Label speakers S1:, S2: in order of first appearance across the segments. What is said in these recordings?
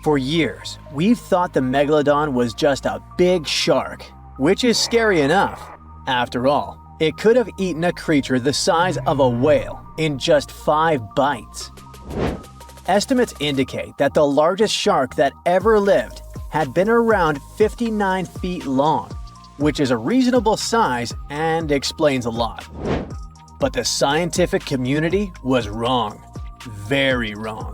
S1: For years, we've thought the megalodon was just a big shark, which is scary enough. After all, it could have eaten a creature the size of a whale in just 5 bites. Estimates indicate that the largest shark that ever lived had been around 59 feet long, which is a reasonable size and explains a lot. But the scientific community was wrong. Very wrong.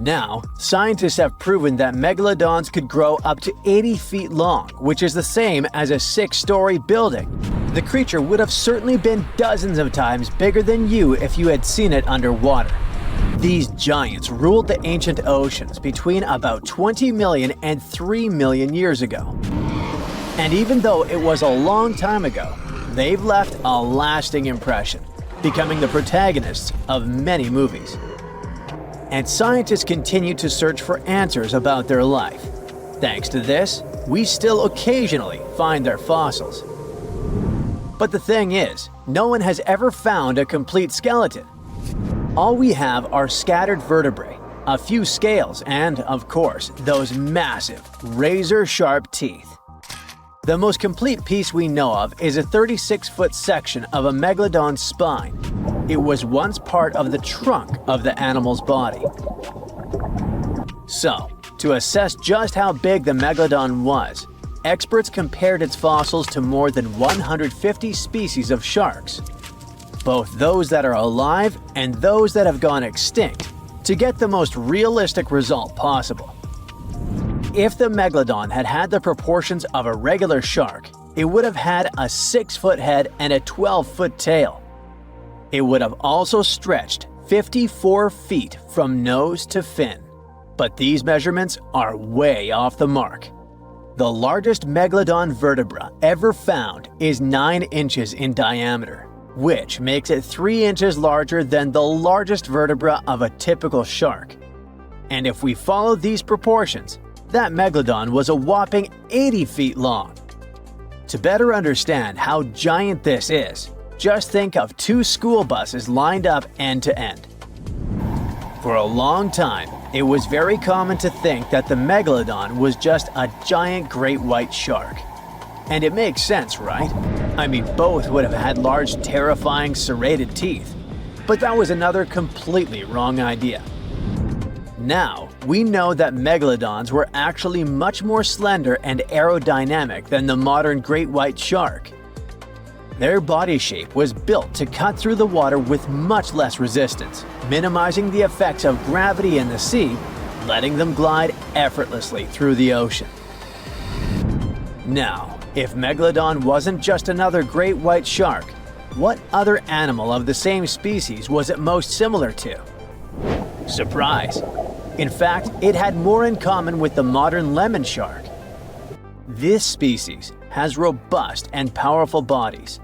S1: Now, scientists have proven that megalodons could grow up to 80 feet long, which is the same as a 6-story building. The creature would have certainly been dozens of times bigger than you if you had seen it underwater. These giants ruled the ancient oceans between about 20 million and 3 million years ago. And even though it was a long time ago, they've left a lasting impression, becoming the protagonists of many movies. And scientists continue to search for answers about their life. Thanks to this, we still occasionally find their fossils. But the thing is, no one has ever found a complete skeleton. All we have are scattered vertebrae, a few scales, and, of course, those massive, razor-sharp teeth. The most complete piece we know of is a 36-foot section of a megalodon's spine. It was once part of the trunk of the animal's body. So, to assess just how big the megalodon was, experts compared its fossils to more than 150 species of sharks, both those that are alive and those that have gone extinct, to get the most realistic result possible. If the megalodon had had the proportions of a regular shark, it would have had a 6-foot head and a 12-foot tail. It would have also stretched 54 feet from nose to fin. But these measurements are way off the mark. The largest megalodon vertebra ever found is 9 inches in diameter, which makes it 3 inches larger than the largest vertebra of a typical shark. And if we follow these proportions, that megalodon was a whopping 80 feet long. To better understand how giant this is, just think of 2 school buses lined up end to end. For a long time, it was very common to think that the megalodon was just a giant great white shark. And it makes sense, right? I mean, both would have had large, terrifying, serrated teeth. But that was another completely wrong idea. Now, we know that megalodons were actually much more slender and aerodynamic than the modern great white shark. Their body shape was built to cut through the water with much less resistance, minimizing the effects of gravity in the sea, letting them glide effortlessly through the ocean. Now, if Megalodon wasn't just another great white shark, what other animal of the same species was it most similar to? Surprise! In fact, it had more in common with the modern lemon shark. This species has robust and powerful bodies,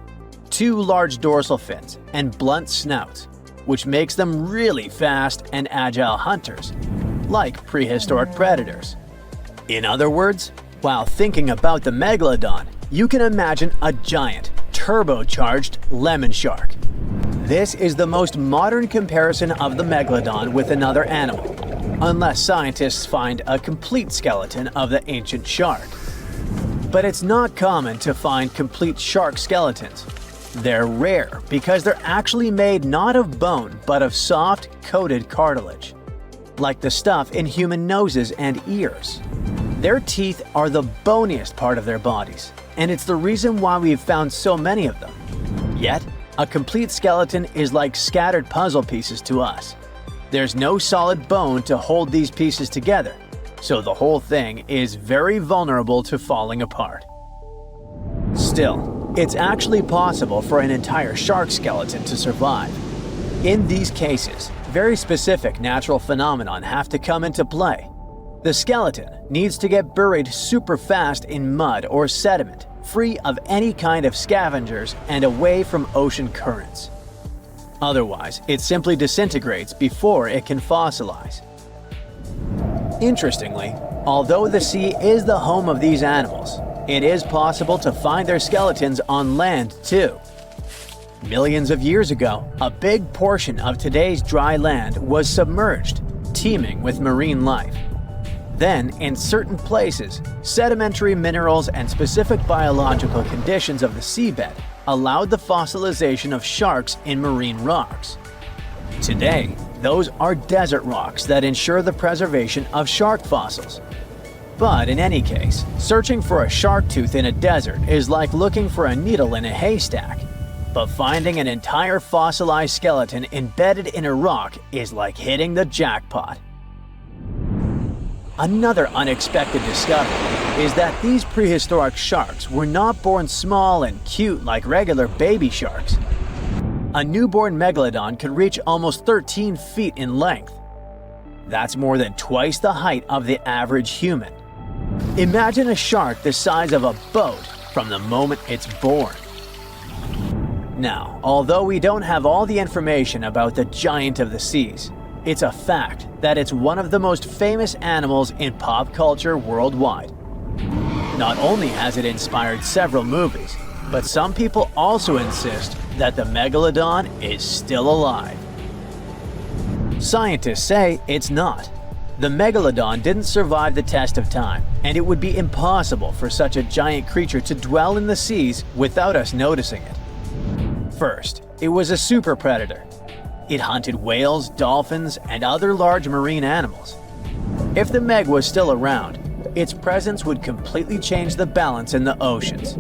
S1: 2 large dorsal fins, and blunt snouts, which makes them really fast and agile hunters, like prehistoric predators. In other words, while thinking about the megalodon, you can imagine a giant, turbocharged lemon shark. This is the most modern comparison of the megalodon with another animal, unless scientists find a complete skeleton of the ancient shark. But it's not common to find complete shark skeletons. They're rare because they're actually made not of bone but of soft, coated cartilage, like the stuff in human noses and ears. Their teeth are the boniest part of their bodies, and it's the reason why we've found so many of them. Yet, a complete skeleton is like scattered puzzle pieces to us. There's no solid bone to hold these pieces together, so the whole thing is very vulnerable to falling apart. Still, it's actually possible for an entire shark skeleton to survive. In these cases, very specific natural phenomena have to come into play. The skeleton needs to get buried super fast in mud or sediment, free of any kind of scavengers and away from ocean currents. Otherwise, it simply disintegrates before it can fossilize. Interestingly, although the sea is the home of these animals, it is possible to find their skeletons on land too. Millions of years ago, a big portion of today's dry land was submerged, teeming with marine life. Then, in certain places, sedimentary minerals and specific biological conditions of the seabed allowed the fossilization of sharks in marine rocks. Today, those are desert rocks that ensure the preservation of shark fossils. But in any case, searching for a shark tooth in a desert is like looking for a needle in a haystack. But finding an entire fossilized skeleton embedded in a rock is like hitting the jackpot. Another unexpected discovery is that these prehistoric sharks were not born small and cute like regular baby sharks. A newborn megalodon could reach almost 13 feet in length. That's more than twice the height of the average human. Imagine a shark the size of a boat from the moment it's born. Now, although we don't have all the information about the giant of the seas, it's a fact that it's one of the most famous animals in pop culture worldwide. Not only has it inspired several movies, but some people also insist that the megalodon is still alive. Scientists say it's not. The megalodon didn't survive the test of time, and it would be impossible for such a giant creature to dwell in the seas without us noticing it. First, it was a super predator. It hunted whales, dolphins, and other large marine animals. If the Meg was still around, its presence would completely change the balance in the oceans.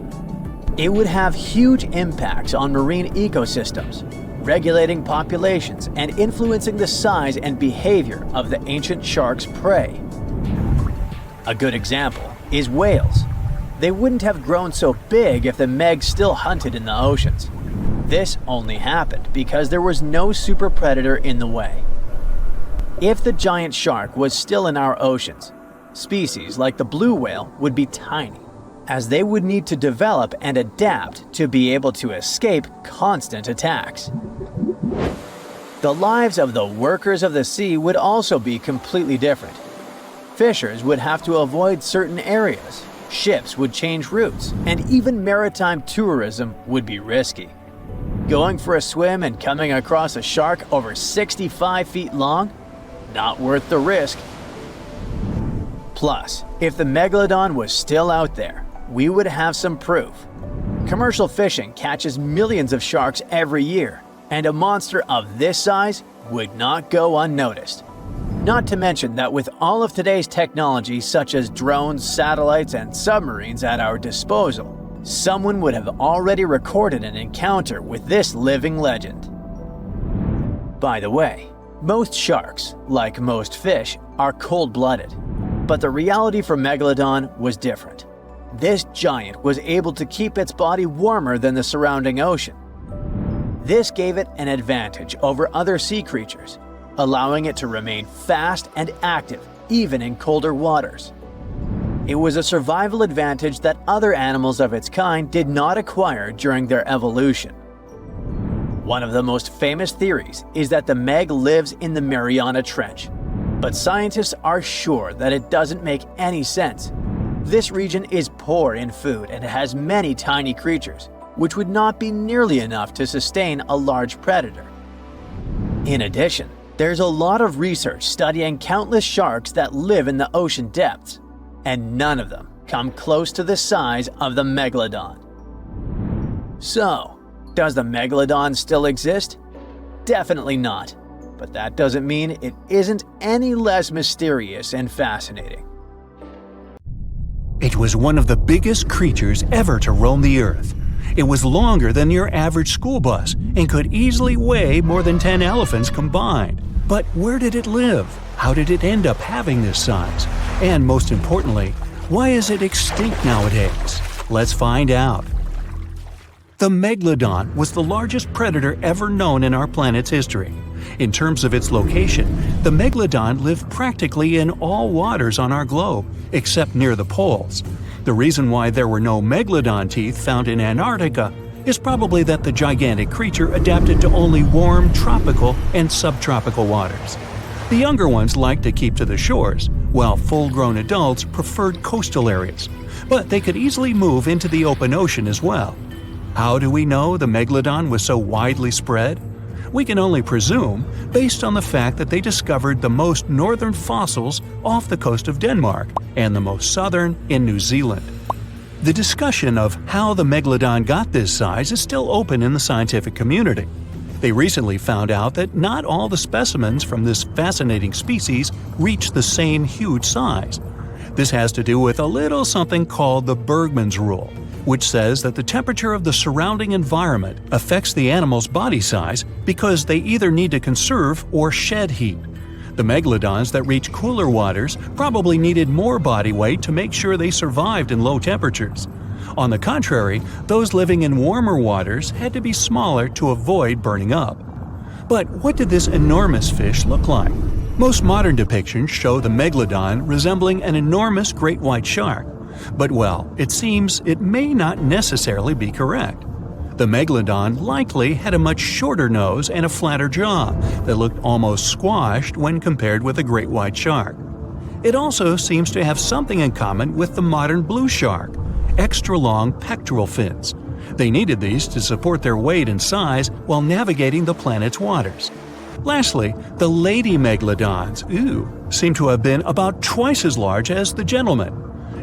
S1: It would have huge impacts on marine ecosystems, regulating populations and influencing the size and behavior of the ancient shark's prey. A good example is whales. They wouldn't have grown so big if the Meg still hunted in the oceans. This only happened because there was no super predator in the way. If the giant shark was still in our oceans, species like the blue whale would be tiny, as they would need to develop and adapt to be able to escape constant attacks. The lives of the workers of the sea would also be completely different. Fishers would have to avoid certain areas, ships would change routes, and even maritime tourism would be risky. Going for a swim and coming across a shark over 65 feet long? Not worth the risk. Plus, if the megalodon was still out there, we would have some proof. Commercial fishing catches millions of sharks every year, and a monster of this size would not go unnoticed. Not to mention that with all of today's technology such as drones, satellites, and submarines at our disposal, someone would have already recorded an encounter with this living legend. By the way, most sharks, like most fish, are cold-blooded. But the reality for Megalodon was different. This giant was able to keep its body warmer than the surrounding ocean. This gave it an advantage over other sea creatures, allowing it to remain fast and active even in colder waters. It was a survival advantage that other animals of its kind did not acquire during their evolution. One of the most famous theories is that the Meg lives in the Mariana Trench, but scientists are sure that it doesn't make any sense. This region is poor in food and has many tiny creatures, which would not be nearly enough to sustain a large predator. In addition, there's a lot of research studying countless sharks that live in the ocean depths, and none of them come close to the size of the megalodon. So, does the megalodon still exist? Definitely not, but that doesn't mean it isn't any less mysterious and fascinating.
S2: It was one of the biggest creatures ever to roam the Earth. It was longer than your average school bus and could easily weigh more than 10 elephants combined. But where did it live? How did it end up having this size? And most importantly, why is it extinct nowadays? Let's find out. The megalodon was the largest predator ever known in our planet's history. In terms of its location, the megalodon lived practically in all waters on our globe, except near the poles. The reason why there were no megalodon teeth found in Antarctica is probably that the gigantic creature adapted to only warm tropical and subtropical waters. The younger ones liked to keep to the shores, while full-grown adults preferred coastal areas, but they could easily move into the open ocean as well. How do we know the megalodon was so widely spread? We can only presume, based on the fact that they discovered the most northern fossils off the coast of Denmark and the most southern in New Zealand. The discussion of how the megalodon got this size is still open in the scientific community. They recently found out that not all the specimens from this fascinating species reach the same huge size. This has to do with a little something called the Bergmann's rule, which says that the temperature of the surrounding environment affects the animal's body size because they either need to conserve or shed heat. The megalodons that reach cooler waters probably needed more body weight to make sure they survived in low temperatures. On the contrary, those living in warmer waters had to be smaller to avoid burning up. But what did this enormous fish look like? Most modern depictions show the megalodon resembling an enormous great white shark. But well, it seems it may not necessarily be correct. The megalodon likely had a much shorter nose and a flatter jaw that looked almost squashed when compared with a great white shark. It also seems to have something in common with the modern blue shark: extra-long pectoral fins. They needed these to support their weight and size while navigating the planet's waters. Lastly, the lady megalodons, seem to have been about twice as large as the gentlemen.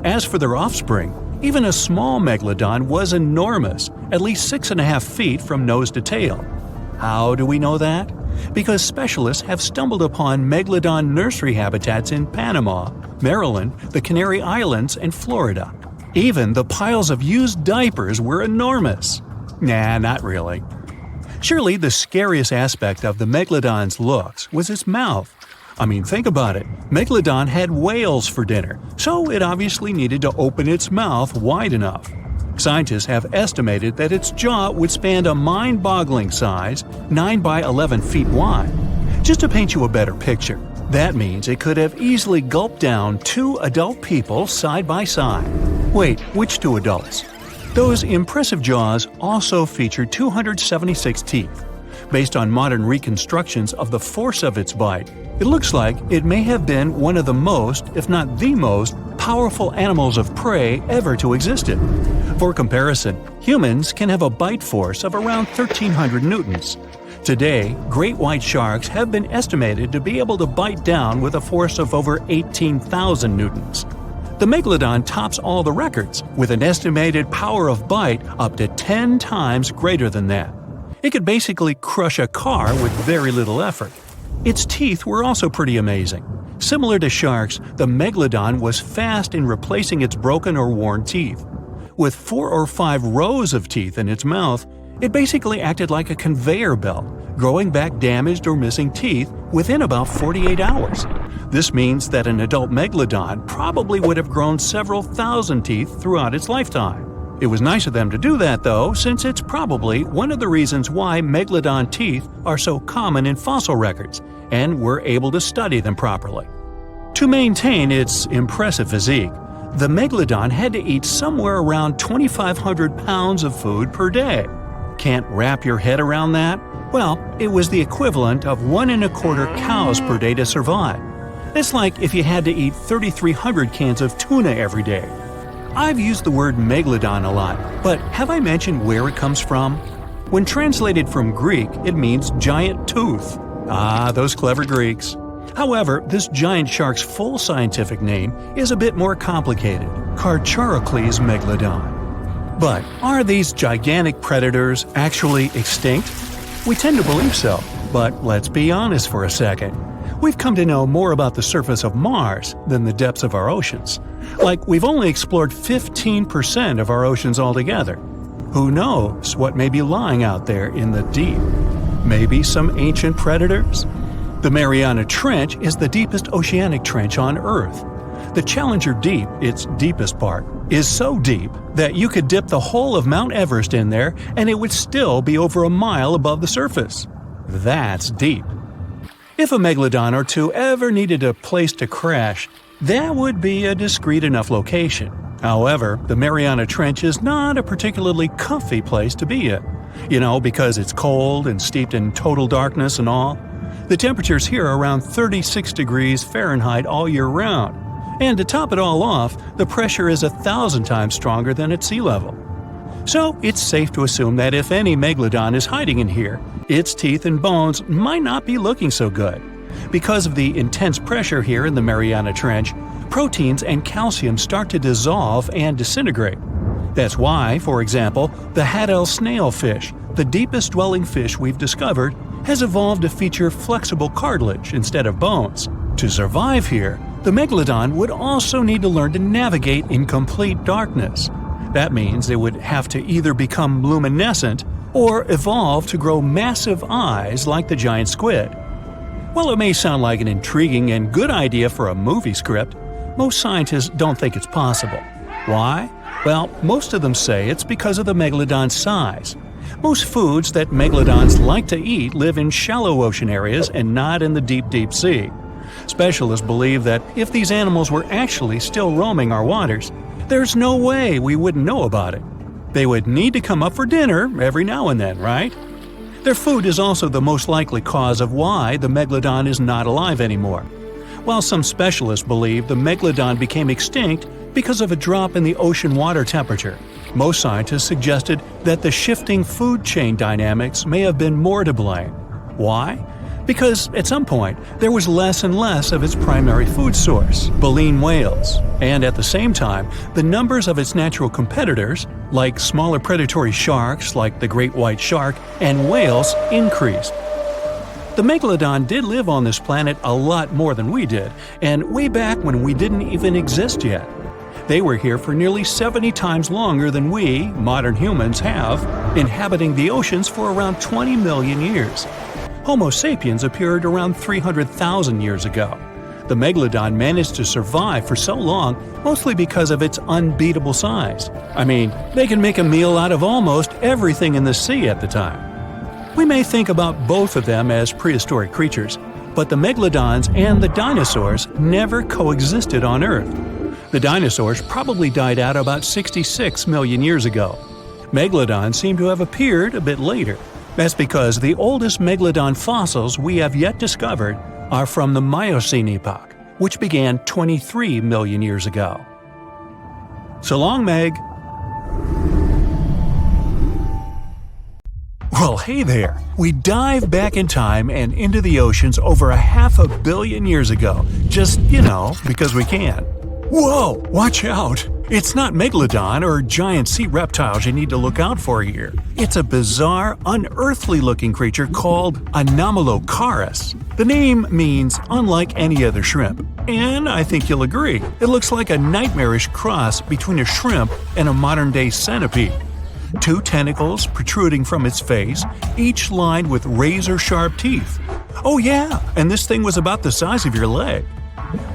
S2: As for their offspring, even a small megalodon was enormous, at least 6.5 feet from nose to tail. How do we know that? Because specialists have stumbled upon megalodon nursery habitats in Panama, Maryland, the Canary Islands, and Florida. Even the piles of used diapers were enormous. Nah, not really. Surely the scariest aspect of the megalodon's looks was its mouth. I mean, think about it. Megalodon had whales for dinner, so it obviously needed to open its mouth wide enough. Scientists have estimated that its jaw would span a mind-boggling size, 9 by 11 feet wide. Just to paint you a better picture, that means it could have easily gulped down 2 adult people side by side. Wait, which 2 adults? Those impressive jaws also featured 276 teeth. Based on modern reconstructions of the force of its bite, it looks like it may have been one of the most, if not the most, powerful animals of prey ever to exist. For comparison, humans can have a bite force of around 1,300 newtons. Today, great white sharks have been estimated to be able to bite down with a force of over 18,000 newtons. The megalodon tops all the records, with an estimated power of bite up to 10 times greater than that. It could basically crush a car with very little effort. Its teeth were also pretty amazing. Similar to sharks, the megalodon was fast in replacing its broken or worn teeth. With 4 or 5 rows of teeth in its mouth, it basically acted like a conveyor belt, growing back damaged or missing teeth within about 48 hours. This means that an adult megalodon probably would have grown several thousand teeth throughout its lifetime. It was nice of them to do that, though, since it's probably one of the reasons why megalodon teeth are so common in fossil records, and we're able to study them properly. To maintain its impressive physique, the megalodon had to eat somewhere around 2,500 pounds of food per day. Can't wrap your head around that? Well, it was the equivalent of 1 1/4 cows per day to survive. It's like if you had to eat 3,300 cans of tuna every day. I've used the word megalodon a lot, but have I mentioned where it comes from? When translated from Greek, it means giant tooth. Ah, those clever Greeks. However, this giant shark's full scientific name is a bit more complicated: Carcharocles megalodon. But are these gigantic predators actually extinct? We tend to believe so, but let's be honest for a second. We've come to know more about the surface of Mars than the depths of our oceans. Like, we've only explored 15% of our oceans altogether. Who knows what may be lying out there in the deep? Maybe some ancient predators? The Mariana Trench is the deepest oceanic trench on Earth. The Challenger Deep, its deepest part, is so deep that you could dip the whole of Mount Everest in there and it would still be over a mile above the surface. That's deep. If a megalodon or two ever needed a place to crash, that would be a discreet enough location. However, the Mariana Trench is not a particularly comfy place to be in. Because it's cold and steeped in total darkness and all. The temperatures here are around 36 degrees Fahrenheit all year round. And to top it all off, the pressure is 1,000 times stronger than at sea level. So it's safe to assume that if any megalodon is hiding in here, its teeth and bones might not be looking so good. Because of the intense pressure here in the Mariana Trench, proteins and calcium start to dissolve and disintegrate. That's why, for example, the Haddell snailfish, the deepest dwelling fish we've discovered, has evolved to feature flexible cartilage instead of bones. To survive here, the megalodon would also need to learn to navigate in complete darkness. That means they would have to either become luminescent or evolve to grow massive eyes like the giant squid. While it may sound like an intriguing and good idea for a movie script, most scientists don't think it's possible. Why? Well, most of them say it's because of the megalodon's size. Most foods that megalodons like to eat live in shallow ocean areas and not in the deep sea. Specialists believe that if these animals were actually still roaming our waters, there's no way we wouldn't know about it. They would need to come up for dinner every now and then, right? Their food is also the most likely cause of why the megalodon is not alive anymore. While some specialists believe the megalodon became extinct because of a drop in the ocean water temperature, most scientists suggested that the shifting food chain dynamics may have been more to blame. Why? Because at some point, there was less and less of its primary food source, baleen whales, and at the same time, the numbers of its natural competitors, like smaller predatory sharks like the great white shark and whales, increased. The megalodon did live on this planet a lot more than we did, and way back when we didn't even exist yet. They were here for nearly 70 times longer than we, modern humans, have, inhabiting the oceans for around 20 million years. Homo sapiens appeared around 300,000 years ago. The megalodon managed to survive for so long mostly because of its unbeatable size. I mean, they can make a meal out of almost everything in the sea at the time. We may think about both of them as prehistoric creatures, but the megalodons and the dinosaurs never coexisted on Earth. The dinosaurs probably died out about 66 million years ago. Megalodons seem to have appeared a bit later. That's because the oldest megalodon fossils we have yet discovered are from the Miocene epoch, which began 23 million years ago. So long, Meg! Well, hey there! We dive back in time and into the oceans over 500 million years ago, just, because we can. Whoa! Watch out! It's not megalodon or giant sea reptiles you need to look out for here. It's a bizarre, unearthly-looking creature called Anomalocaris. The name means unlike any other shrimp, and I think you'll agree, it looks like a nightmarish cross between a shrimp and a modern-day centipede. 2 tentacles protruding from its face, each lined with razor-sharp teeth. Oh yeah, and this thing was about the size of your leg.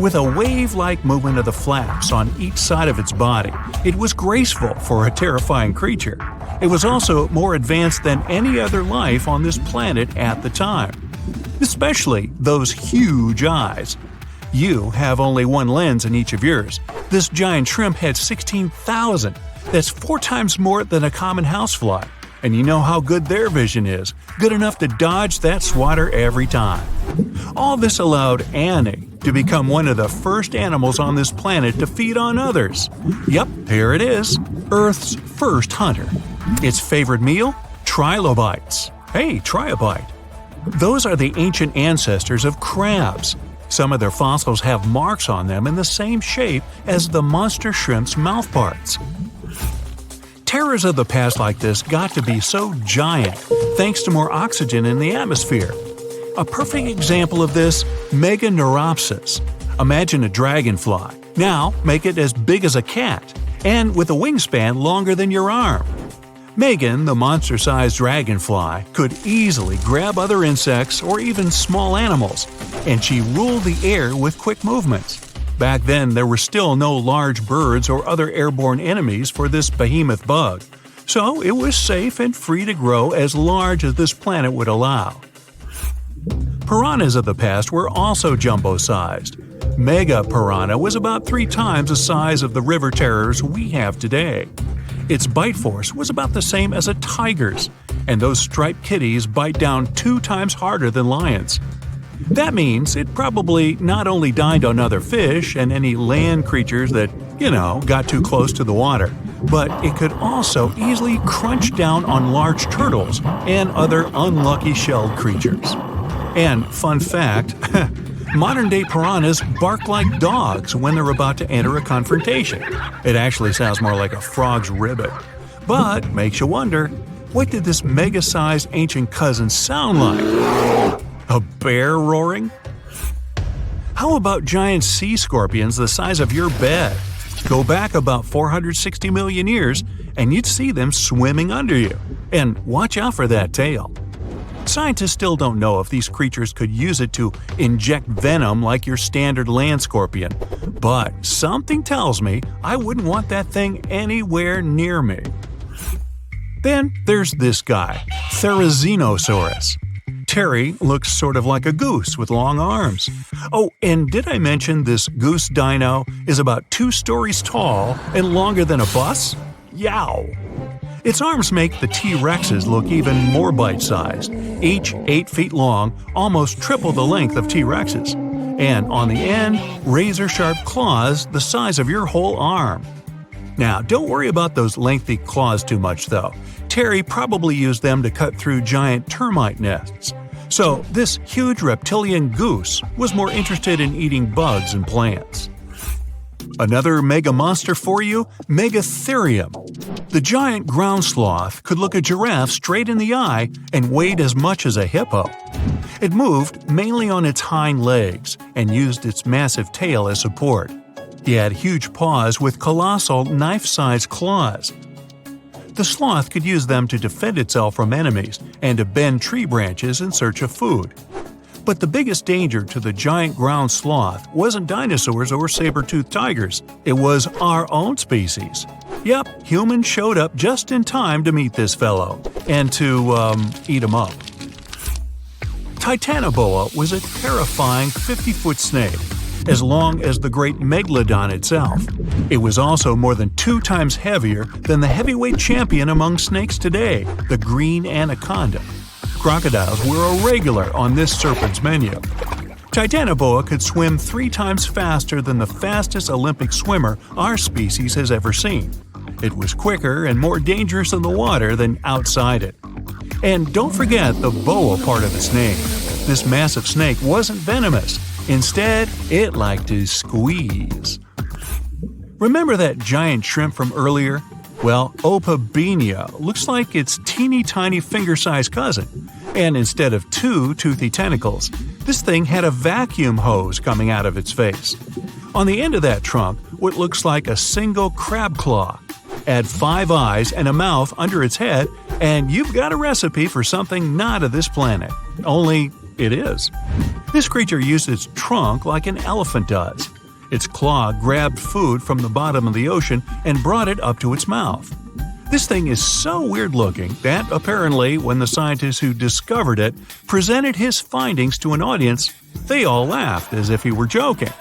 S2: With a wave-like movement of the flaps on each side of its body, it was graceful for a terrifying creature. It was also more advanced than any other life on this planet at the time. Especially those huge eyes. You have only one lens in each of yours. This giant shrimp had 16,000. That's 4 times more than a common housefly. And you know how good their vision is. Good enough to dodge that swatter every time. All this allowed Annie to become one of the first animals on this planet to feed on others. Yep, here it is. Earth's first hunter. Its favorite meal? Trilobites. Hey, try a bite. Those are the ancient ancestors of crabs. Some of their fossils have marks on them in the same shape as the monster shrimp's mouthparts. Terrors of the past like this got to be so giant thanks to more oxygen in the atmosphere. A perfect example of this, Meganeuropsis. Imagine a dragonfly. Now make it as big as a cat, and with a wingspan longer than your arm. Megan, the monster-sized dragonfly, could easily grab other insects or even small animals, and she ruled the air with quick movements. Back then, there were still no large birds or other airborne enemies for this behemoth bug, so it was safe and free to grow as large as this planet would allow. Piranhas of the past were also jumbo-sized. Mega piranha was about 3 times the size of the river terrors we have today. Its bite force was about the same as a tiger's, and those striped kitties bite down 2 times harder than lions. That means it probably not only dined on other fish and any land creatures that, got too close to the water, but it could also easily crunch down on large turtles and other unlucky shelled creatures. And fun fact, modern-day piranhas bark like dogs when they're about to enter a confrontation. It actually sounds more like a frog's ribbit. But makes you wonder, what did this mega-sized ancient cousin sound like? A bear roaring? How about giant sea scorpions the size of your bed? Go back about 460 million years and you'd see them swimming under you. And watch out for that tail. Scientists still don't know if these creatures could use it to inject venom like your standard land scorpion, but something tells me I wouldn't want that thing anywhere near me. Then there's this guy, Therizinosaurus. Terry looks sort of like a goose with long arms. Oh, and did I mention this goose dino is about 2 stories tall and longer than a bus? Yow! Its arms make the T-Rexes look even more bite-sized, each 8 feet long, almost triple the length of T-Rexes. And on the end, razor-sharp claws the size of your whole arm. Now, don't worry about those lengthy claws too much, though. Terry probably used them to cut through giant termite nests. So, this huge reptilian goose was more interested in eating bugs and plants. Another mega monster for you, Megatherium. The giant ground sloth could look a giraffe straight in the eye and weighed as much as a hippo. It moved mainly on its hind legs and used its massive tail as support. He had huge paws with colossal knife-sized claws. The sloth could use them to defend itself from enemies and to bend tree branches in search of food. But the biggest danger to the giant ground sloth wasn't dinosaurs or saber-toothed tigers, it was our own species. Yep, humans showed up just in time to meet this fellow, and to, eat him up. Titanoboa was a terrifying 50-foot snake, as long as the great megalodon itself. It was also more than 2 times heavier than the heavyweight champion among snakes today, the green anaconda. Crocodiles were a regular on this serpent's menu. Titanoboa could swim 3 times faster than the fastest Olympic swimmer our species has ever seen. It was quicker and more dangerous in the water than outside it. And don't forget the boa part of its name. This massive snake wasn't venomous. Instead, it liked to squeeze. Remember that giant shrimp from earlier? Well, Opabenia looks like its teeny-tiny finger-sized cousin. And instead of 2 toothy tentacles, this thing had a vacuum hose coming out of its face. On the end of that trunk, what looks like a single crab claw. Add 5 eyes and a mouth under its head, and you've got a recipe for something not of this planet. Only it is. This creature used its trunk like an elephant does. Its claw grabbed food from the bottom of the ocean and brought it up to its mouth. This thing is so weird-looking that, apparently, when the scientists who discovered it presented his findings to an audience, they all laughed as if he were joking.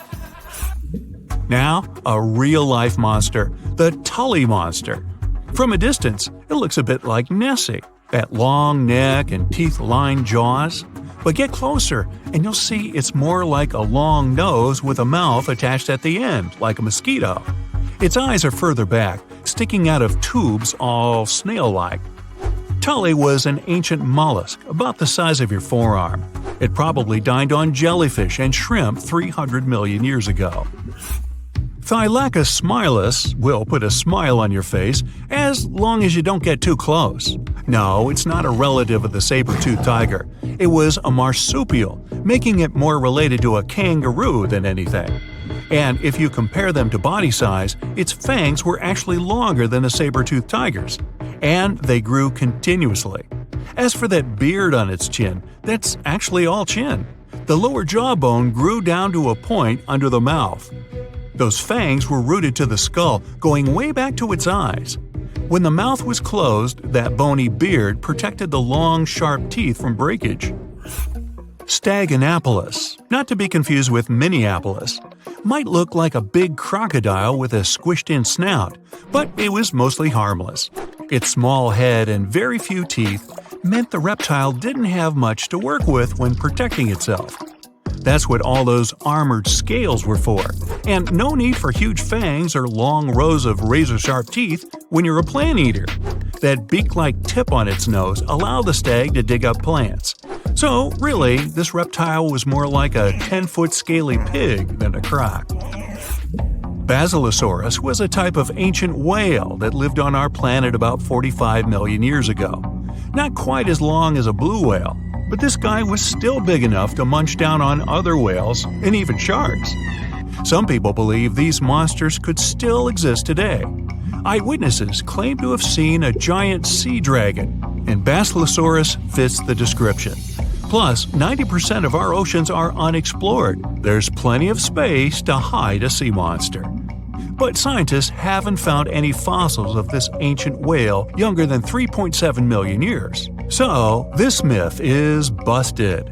S2: Now, a real-life monster, the Tully monster. From a distance, it looks a bit like Nessie, that long neck and teeth-lined jaws. But get closer, and you'll see it's more like a long nose with a mouth attached at the end, like a mosquito. Its eyes are further back, sticking out of tubes all snail-like. Tully was an ancient mollusk, about the size of your forearm. It probably dined on jellyfish and shrimp 300 million years ago. Thylacus smilus will put a smile on your face as long as you don't get too close. No, it's not a relative of the saber-toothed tiger. It was a marsupial, making it more related to a kangaroo than anything. And if you compare them to body size, its fangs were actually longer than a saber-toothed tiger's. And they grew continuously. As for that beard on its chin, that's actually all chin. The lower jawbone grew down to a point under the mouth. Those fangs were rooted to the skull, going way back to its eyes. When the mouth was closed, that bony beard protected the long, sharp teeth from breakage. Staganapolis, not to be confused with Minneapolis, might look like a big crocodile with a squished-in snout, but it was mostly harmless. Its small head and very few teeth meant the reptile didn't have much to work with when protecting itself. That's what all those armored scales were for, and no need for huge fangs or long rows of razor-sharp teeth when you're a plant eater. That beak-like tip on its nose allowed the stag to dig up plants. So, really, this reptile was more like a 10-foot scaly pig than a croc. Basilosaurus was a type of ancient whale that lived on our planet about 45 million years ago. Not quite as long as a blue whale, but this guy was still big enough to munch down on other whales and even sharks. Some people believe these monsters could still exist today. Eyewitnesses claim to have seen a giant sea dragon, and Basilosaurus fits the description. Plus, 90% of our oceans are unexplored. There's plenty of space to hide a sea monster. But scientists haven't found any fossils of this ancient whale younger than 3.7 million years. So, this myth is busted.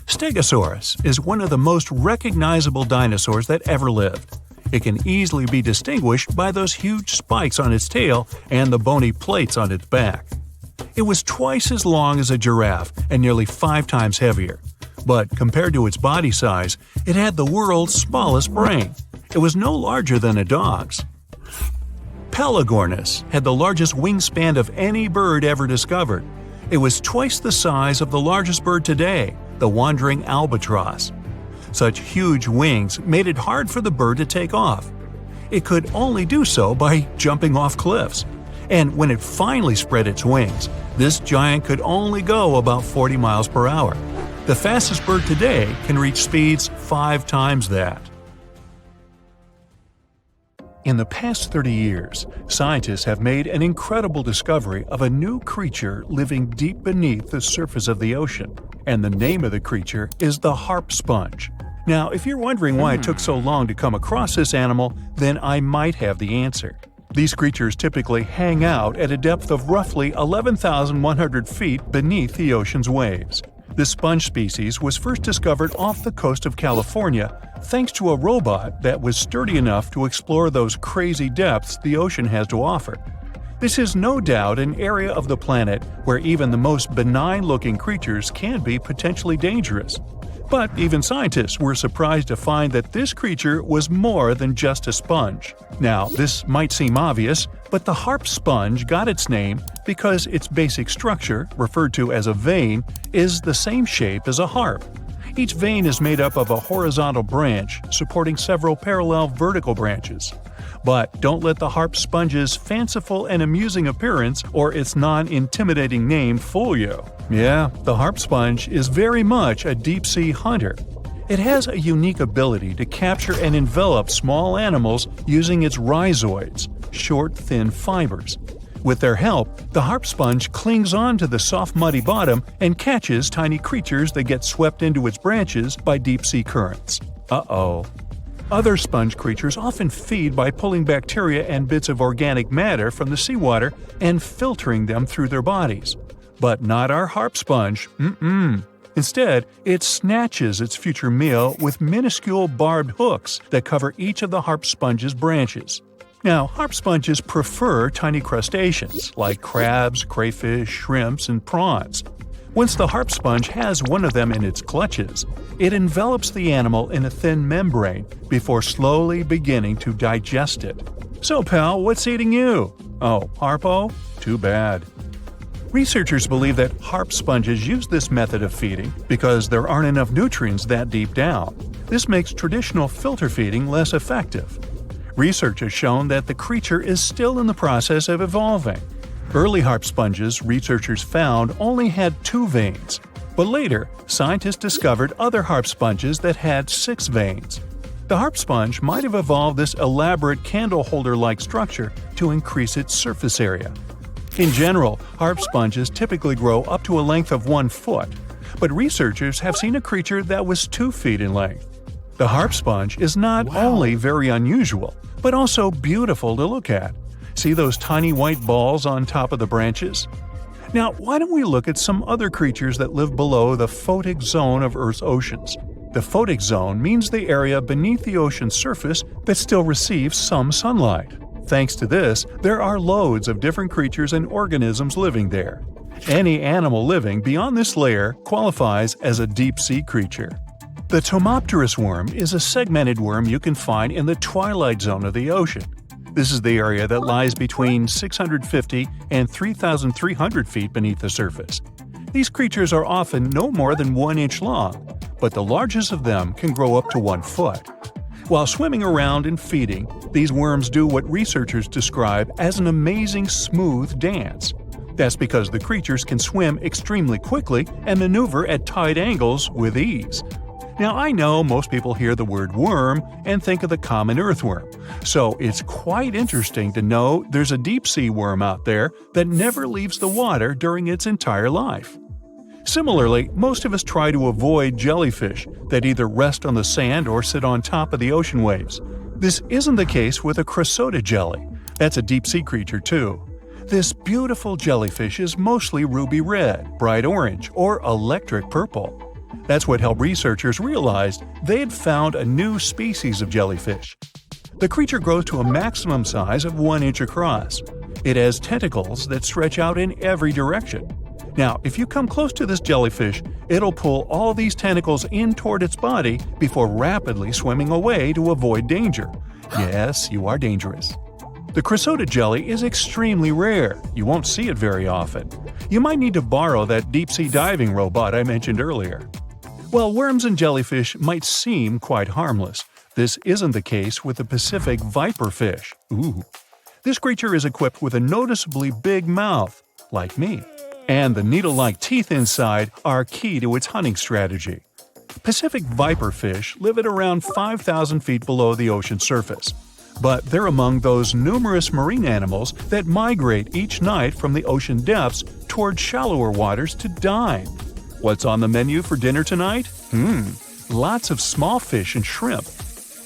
S2: Stegosaurus is one of the most recognizable dinosaurs that ever lived. It can easily be distinguished by those huge spikes on its tail and the bony plates on its back. It was twice as long as a giraffe and nearly 5 times heavier. But compared to its body size, it had the world's smallest brain. It was no larger than a dog's. Pelagornis had the largest wingspan of any bird ever discovered. It was twice the size of the largest bird today, the wandering albatross. Such huge wings made it hard for the bird to take off. It could only do so by jumping off cliffs. And when it finally spread its wings, this giant could only go about 40 miles per hour. The fastest bird today can reach speeds 5 times that. In the past 30 years, scientists have made an incredible discovery of a new creature living deep beneath the surface of the ocean. And the name of the creature is the harp sponge. Now, if you're wondering why it took so long to come across this animal, then I might have the answer. These creatures typically hang out at a depth of roughly 11,100 feet beneath the ocean's waves. This sponge species was first discovered off the coast of California thanks to a robot that was sturdy enough to explore those crazy depths the ocean has to offer. This is no doubt an area of the planet where even the most benign-looking creatures can be potentially dangerous. But even scientists were surprised to find that this creature was more than just a sponge. Now, this might seem obvious, but the harp sponge got its name because its basic structure, referred to as a vein, is the same shape as a harp. Each vein is made up of a horizontal branch supporting several parallel vertical branches. But don't let the harp sponge's fanciful and amusing appearance or its non-intimidating name fool you. Yeah, the harp sponge is very much a deep-sea hunter. It has a unique ability to capture and envelop small animals using its rhizoids, short, thin fibers. With their help, the harp sponge clings on to the soft, muddy bottom and catches tiny creatures that get swept into its branches by deep-sea currents. Uh-oh. Other sponge creatures often feed by pulling bacteria and bits of organic matter from the seawater and filtering them through their bodies. But not our harp sponge. Instead, it snatches its future meal with minuscule barbed hooks that cover each of the harp sponge's branches. Now, harp sponges prefer tiny crustaceans like crabs, crayfish, shrimps, and prawns. Once the harp sponge has one of them in its clutches, it envelops the animal in a thin membrane before slowly beginning to digest it. So, pal, what's eating you? Oh, Harpo? Too bad. Researchers believe that harp sponges use this method of feeding because there aren't enough nutrients that deep down. This makes traditional filter feeding less effective. Research has shown that the creature is still in the process of evolving. Early harp sponges, researchers found, only had 2 veins. But later, scientists discovered other harp sponges that had 6 veins. The harp sponge might have evolved this elaborate candle holder-like structure to increase its surface area. In general, harp sponges typically grow up to a length of 1 foot, but researchers have seen a creature that was 2 feet in length. The harp sponge is not only very unusual, but also beautiful to look at. See those tiny white balls on top of the branches? Now, why don't we look at some other creatures that live below the photic zone of Earth's oceans? The photic zone means the area beneath the ocean's surface that still receives some sunlight. Thanks to this, there are loads of different creatures and organisms living there. Any animal living beyond this layer qualifies as a deep-sea creature. The Tomopterus worm is a segmented worm you can find in the twilight zone of the ocean. This is the area that lies between 650 and 3,300 feet beneath the surface. These creatures are often no more than 1 inch long, but the largest of them can grow up to 1 foot. While swimming around and feeding, these worms do what researchers describe as an amazing smooth dance. That's because the creatures can swim extremely quickly and maneuver at tight angles with ease. Now, I know most people hear the word worm and think of the common earthworm, so it's quite interesting to know there's a deep-sea worm out there that never leaves the water during its entire life. Similarly, most of us try to avoid jellyfish that either rest on the sand or sit on top of the ocean waves. This isn't the case with a creosote jelly. That's a deep-sea creature too. This beautiful jellyfish is mostly ruby red, bright orange, or electric purple. That's what helped researchers realize they had found a new species of jellyfish. The creature grows to a maximum size of 1 inch across. It has tentacles that stretch out in every direction. Now, if you come close to this jellyfish, it'll pull all these tentacles in toward its body before rapidly swimming away to avoid danger. Yes, you are dangerous. The creosote jelly is extremely rare. You won't see it very often. You might need to borrow that deep-sea diving robot I mentioned earlier. While worms and jellyfish might seem quite harmless, this isn't the case with the Pacific viperfish. Ooh. This creature is equipped with a noticeably big mouth, like me, and the needle-like teeth inside are key to its hunting strategy. Pacific viperfish live at around 5,000 feet below the ocean surface, but they're among those numerous marine animals that migrate each night from the ocean depths toward shallower waters to dine. What's on the menu for dinner tonight? Lots of small fish and shrimp.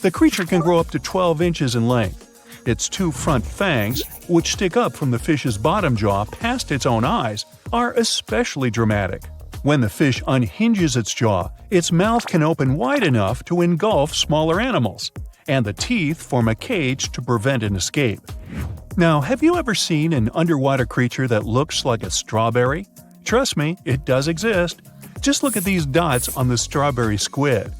S2: The creature can grow up to 12 inches in length. Its 2 front fangs, which stick up from the fish's bottom jaw past its own eyes, are especially dramatic. When the fish unhinges its jaw, its mouth can open wide enough to engulf smaller animals, and the teeth form a cage to prevent an escape. Now, have you ever seen an underwater creature that looks like a strawberry? Trust me, it does exist. Just look at these dots on the strawberry squid.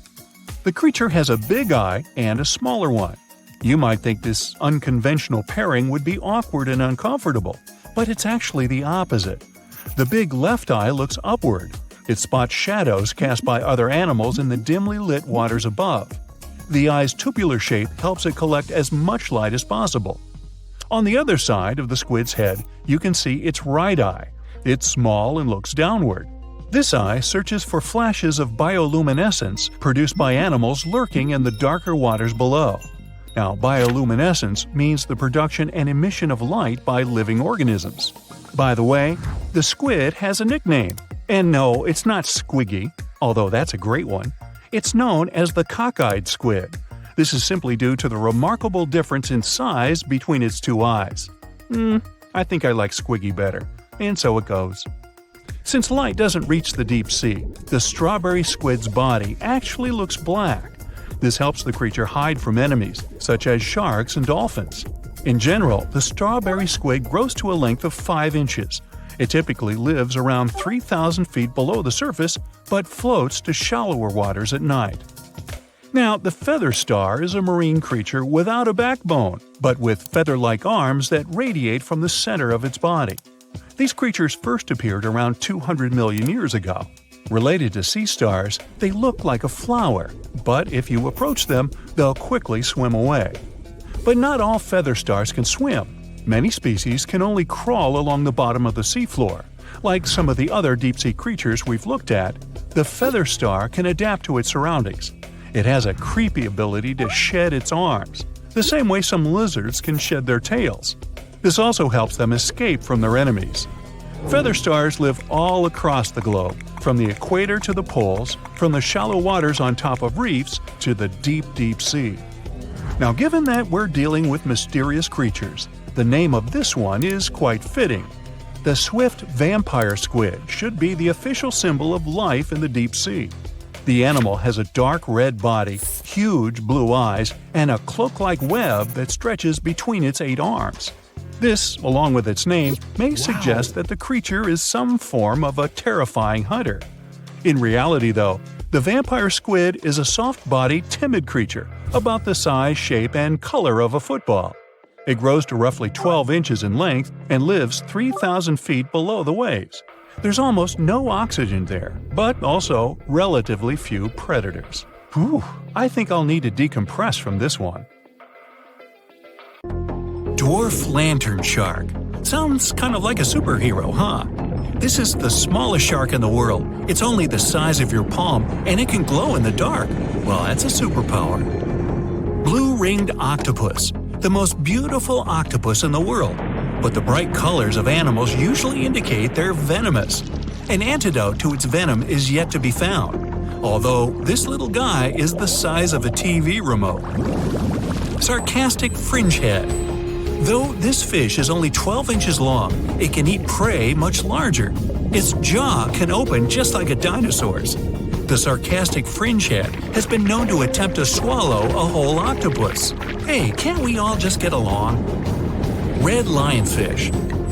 S2: The creature has a big eye and a smaller one. You might think this unconventional pairing would be awkward and uncomfortable, but it's actually the opposite. The big left eye looks upward. It spots shadows cast by other animals in the dimly lit waters above. The eye's tubular shape helps it collect as much light as possible. On the other side of the squid's head, you can see its right eye. It's small and looks downward. This eye searches for flashes of bioluminescence produced by animals lurking in the darker waters below. Now, bioluminescence means the production and emission of light by living organisms. By the way, the squid has a nickname. And no, it's not Squiggy, although that's a great one. It's known as the cockeyed squid. This is simply due to the remarkable difference in size between its 2 eyes. I think I like Squiggy better. And so it goes. Since light doesn't reach the deep sea, the strawberry squid's body actually looks black. This helps the creature hide from enemies, such as sharks and dolphins. In general, the strawberry squid grows to a length of 5 inches. It typically lives around 3,000 feet below the surface, but floats to shallower waters at night. Now, the feather star is a marine creature without a backbone, but with feather-like arms that radiate from the center of its body. These creatures first appeared around 200 million years ago. Related to sea stars, they look like a flower, but if you approach them, they'll quickly swim away. But not all feather stars can swim. Many species can only crawl along the bottom of the seafloor. Like some of the other deep-sea creatures we've looked at, the feather star can adapt to its surroundings. It has a creepy ability to shed its arms, the same way some lizards can shed their tails. This also helps them escape from their enemies. Feather stars live all across the globe, from the equator to the poles, from the shallow waters on top of reefs to the deep, deep sea. Now, given that we're dealing with mysterious creatures, the name of this one is quite fitting. The swift vampire squid should be the official symbol of life in the deep sea. The animal has a dark red body, huge blue eyes, and a cloak-like web that stretches between its 8 arms. This, along with its name, may suggest that the creature is some form of a terrifying hunter. In reality, though, the vampire squid is a soft-bodied, timid creature, about the size, shape, and color of a football. It grows to roughly 12 inches in length and lives 3,000 feet below the waves. There's almost no oxygen there, but also relatively few predators. Whew, I think I'll need to decompress from this one. Dwarf lantern shark. Sounds kind of like a superhero, huh? This is the smallest shark in the world. It's only the size of your palm, and it can glow in the dark. Well, that's a superpower. Blue-ringed octopus. The most beautiful octopus in the world. But the bright colors of animals usually indicate they're venomous. An antidote to its venom is yet to be found. Although this little guy is the size of a TV remote. Sarcastic fringehead. Though this fish is only 12 inches long, it can eat prey much larger. Its jaw can open just like a dinosaur's. The sarcastic fringehead has been known to attempt to swallow a whole octopus. Hey, can't we all just get along? Red lionfish.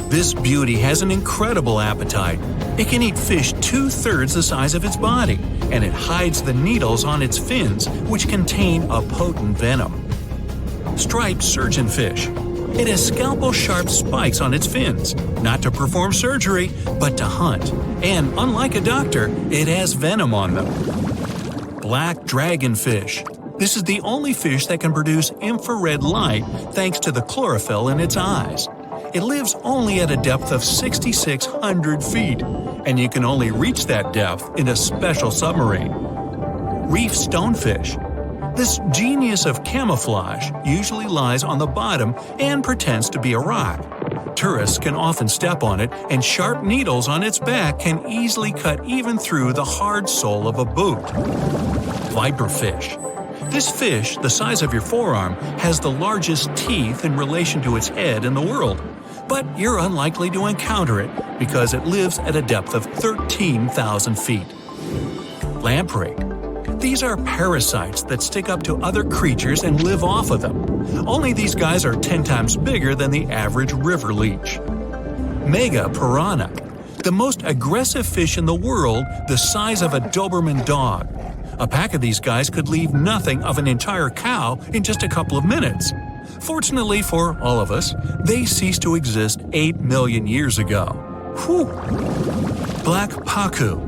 S2: This beauty has an incredible appetite. It can eat fish 2/3 the size of its body, and it hides the needles on its fins, which contain a potent venom. Striped surgeonfish. It has scalpel-sharp spikes on its fins, not to perform surgery, but to hunt. And unlike a doctor, it has venom on them. Black dragonfish. This is the only fish that can produce infrared light thanks to the chlorophyll in its eyes. It lives only at a depth of 6,600 feet, and you can only reach that depth in a special submarine. Reef stonefish. This genius of camouflage usually lies on the bottom and pretends to be a rock. Tourists can often step on it, and sharp needles on its back can easily cut even through the hard sole of a boot. Viperfish. This fish, the size of your forearm, has the largest teeth in relation to its head in the world. But you're unlikely to encounter it because it lives at a depth of 13,000 feet. Lamprey. These are parasites that stick up to other creatures and live off of them. Only these guys are 10 times bigger than the average river leech. Mega piranha. The most aggressive fish in the world, the size of a Doberman dog. A pack of these guys could leave nothing of an entire cow in just a couple of minutes. Fortunately for all of us, they ceased to exist 8 million years ago. Whew! Black pacu.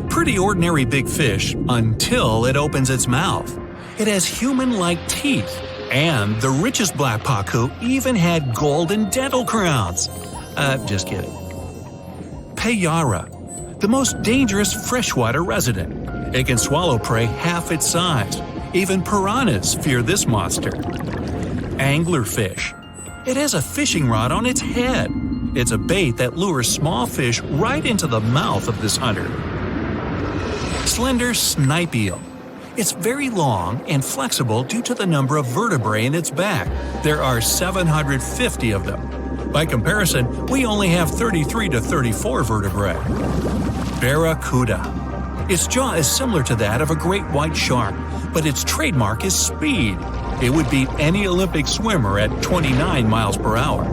S2: Pretty ordinary big fish until it opens its mouth. It has human-like teeth, and the richest black pacu even had golden dental crowns. Just kidding. Payara. The most dangerous freshwater resident. It can swallow prey half its size. Even piranhas fear this monster. Anglerfish. It has a fishing rod on its head. It's a bait that lures small fish right into the mouth of this hunter. Slender snipe eel. It's very long and flexible due to the number of vertebrae in its back. There are 750 of them. By comparison, we only have 33 to 34 vertebrae. Barracuda. Its jaw is similar to that of a great white shark, but its trademark is speed. It would beat any Olympic swimmer at 29 miles per hour.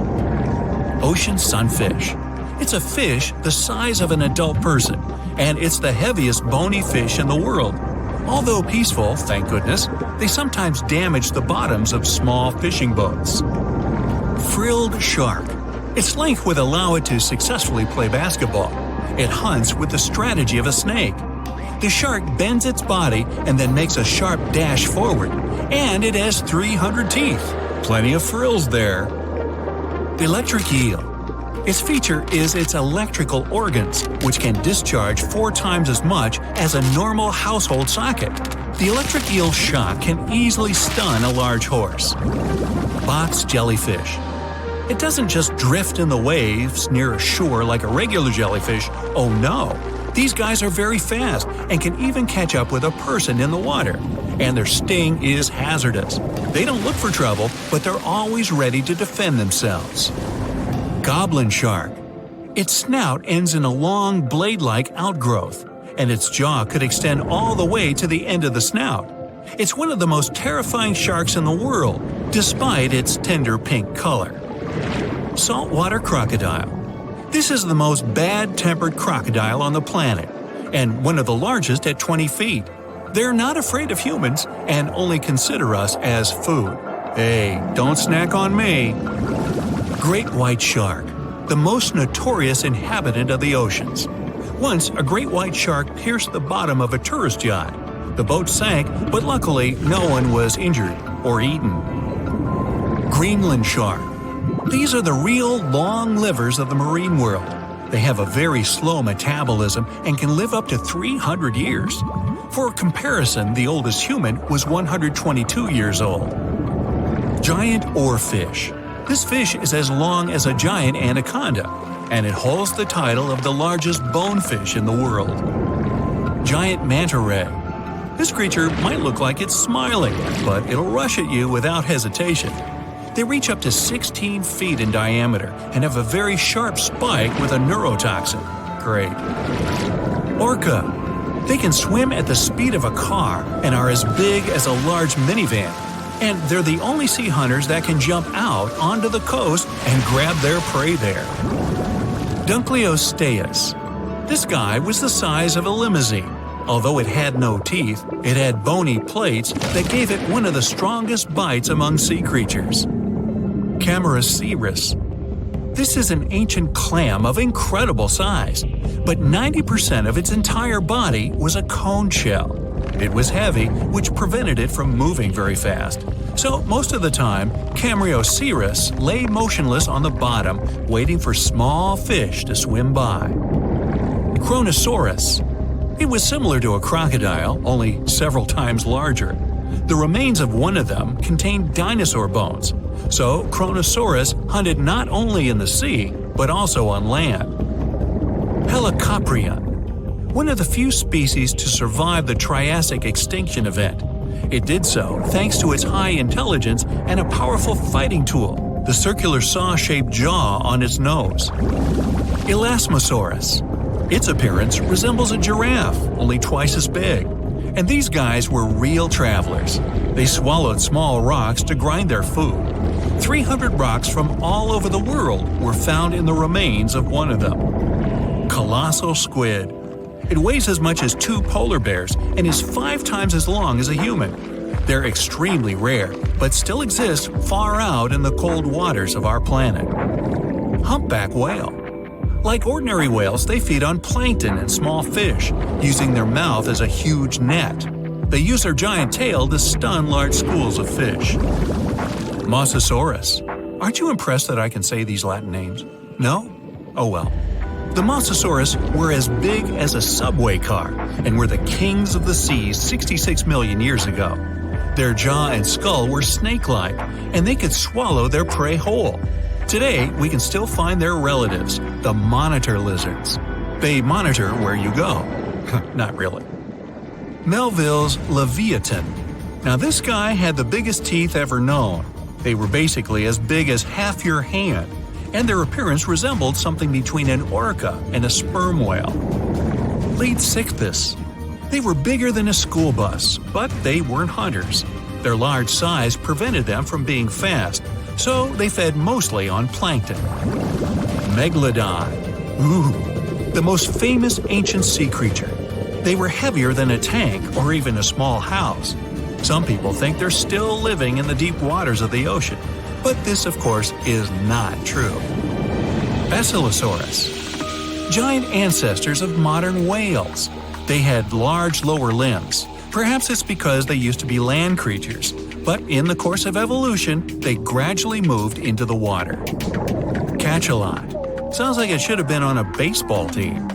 S2: Ocean sunfish. It's a fish the size of an adult person, and it's the heaviest bony fish in the world. Although peaceful, thank goodness, they sometimes damage the bottoms of small fishing boats. Frilled shark. Its length would allow it to successfully play basketball. It hunts with the strategy of a snake. The shark bends its body and then makes a sharp dash forward, and it has 300 teeth. Plenty of frills there. The electric eel. Its feature is its electrical organs, which can discharge 4 times as much as a normal household socket. The electric eel's shock can easily stun a large horse. Box jellyfish. It doesn't just drift in the waves near a shore like a regular jellyfish. Oh no! These guys are very fast and can even catch up with a person in the water. And their sting is hazardous. They don't look for trouble, but they're always ready to defend themselves. Goblin shark. Its snout ends in a long blade-like outgrowth, and its jaw could extend all the way to the end of the snout. It's one of the most terrifying sharks in the world, despite its tender pink color. Saltwater crocodile. This is the most bad-tempered crocodile on the planet, and one of the largest at 20 feet. They're not afraid of humans and only consider us as food. Hey, don't snack on me. Great white shark, the most notorious inhabitant of the oceans. Once, a great white shark pierced the bottom of a tourist yacht. The boat sank, but luckily no one was injured or eaten. Greenland shark. These are the real long livers of the marine world. They have a very slow metabolism and can live up to 300 years. For comparison, the oldest human was 122 years old. Giant oarfish. This fish is as long as a giant anaconda, and it holds the title of the largest bonefish in the world. Giant manta ray. This creature might look like it's smiling, but it'll rush at you without hesitation. They reach up to 16 feet in diameter and have a very sharp spike with a neurotoxin. Great. Orca. They can swim at the speed of a car and are as big as a large minivan. And they're the only sea hunters that can jump out onto the coast and grab their prey there. Dunkleosteus. This guy was the size of a limousine. Although it had no teeth, it had bony plates that gave it one of the strongest bites among sea creatures. Camarasaurus. This is an ancient clam of incredible size, but 90% of its entire body was a cone shell. It was heavy, which prevented it from moving very fast. So most of the time, Camarasaurus lay motionless on the bottom, waiting for small fish to swim by. Kronosaurus. It was similar to a crocodile, only several times larger. The remains of one of them contained dinosaur bones, so Kronosaurus hunted not only in the sea, but also on land. Helicoprion. One of the few species to survive the Triassic extinction event. It did so thanks to its high intelligence and a powerful fighting tool, the circular saw-shaped jaw on its nose. Elasmosaurus. Its appearance resembles a giraffe, only twice as big. And these guys were real travelers. They swallowed small rocks to grind their food. 300 rocks from all over the world were found in the remains of one of them. Colossal squid. It weighs as much as 2 polar bears and is 5 times as long as a human. They're extremely rare, but still exist far out in the cold waters of our planet. Humpback whale. Like ordinary whales, they feed on plankton and small fish, using their mouth as a huge net. They use their giant tail to stun large schools of fish. Mosasaurus. Aren't you impressed that I can say these Latin names? No? Oh well. The Mosasaurus were as big as a subway car and were the kings of the seas 66 million years ago. Their jaw and skull were snake-like, and they could swallow their prey whole. Today, we can still find their relatives, the monitor lizards. They monitor where you go. Not really. Melville's Leviathan. Now this guy had the biggest teeth ever known. They were basically as big as half your hand, and their appearance resembled something between an orca and a sperm whale. Leadsichthys. They were bigger than a school bus, but they weren't hunters. Their large size prevented them from being fast, so they fed mostly on plankton. Megalodon. Ooh, the most famous ancient sea creature. They were heavier than a tank or even a small house. Some people think they're still living in the deep waters of the ocean, but this, of course, is not true. Basilosaurus. Giant ancestors of modern whales. They had large lower limbs. Perhaps it's because they used to be land creatures, but in the course of evolution, they gradually moved into the water. Cachalot. Sounds like it should have been on a baseball team.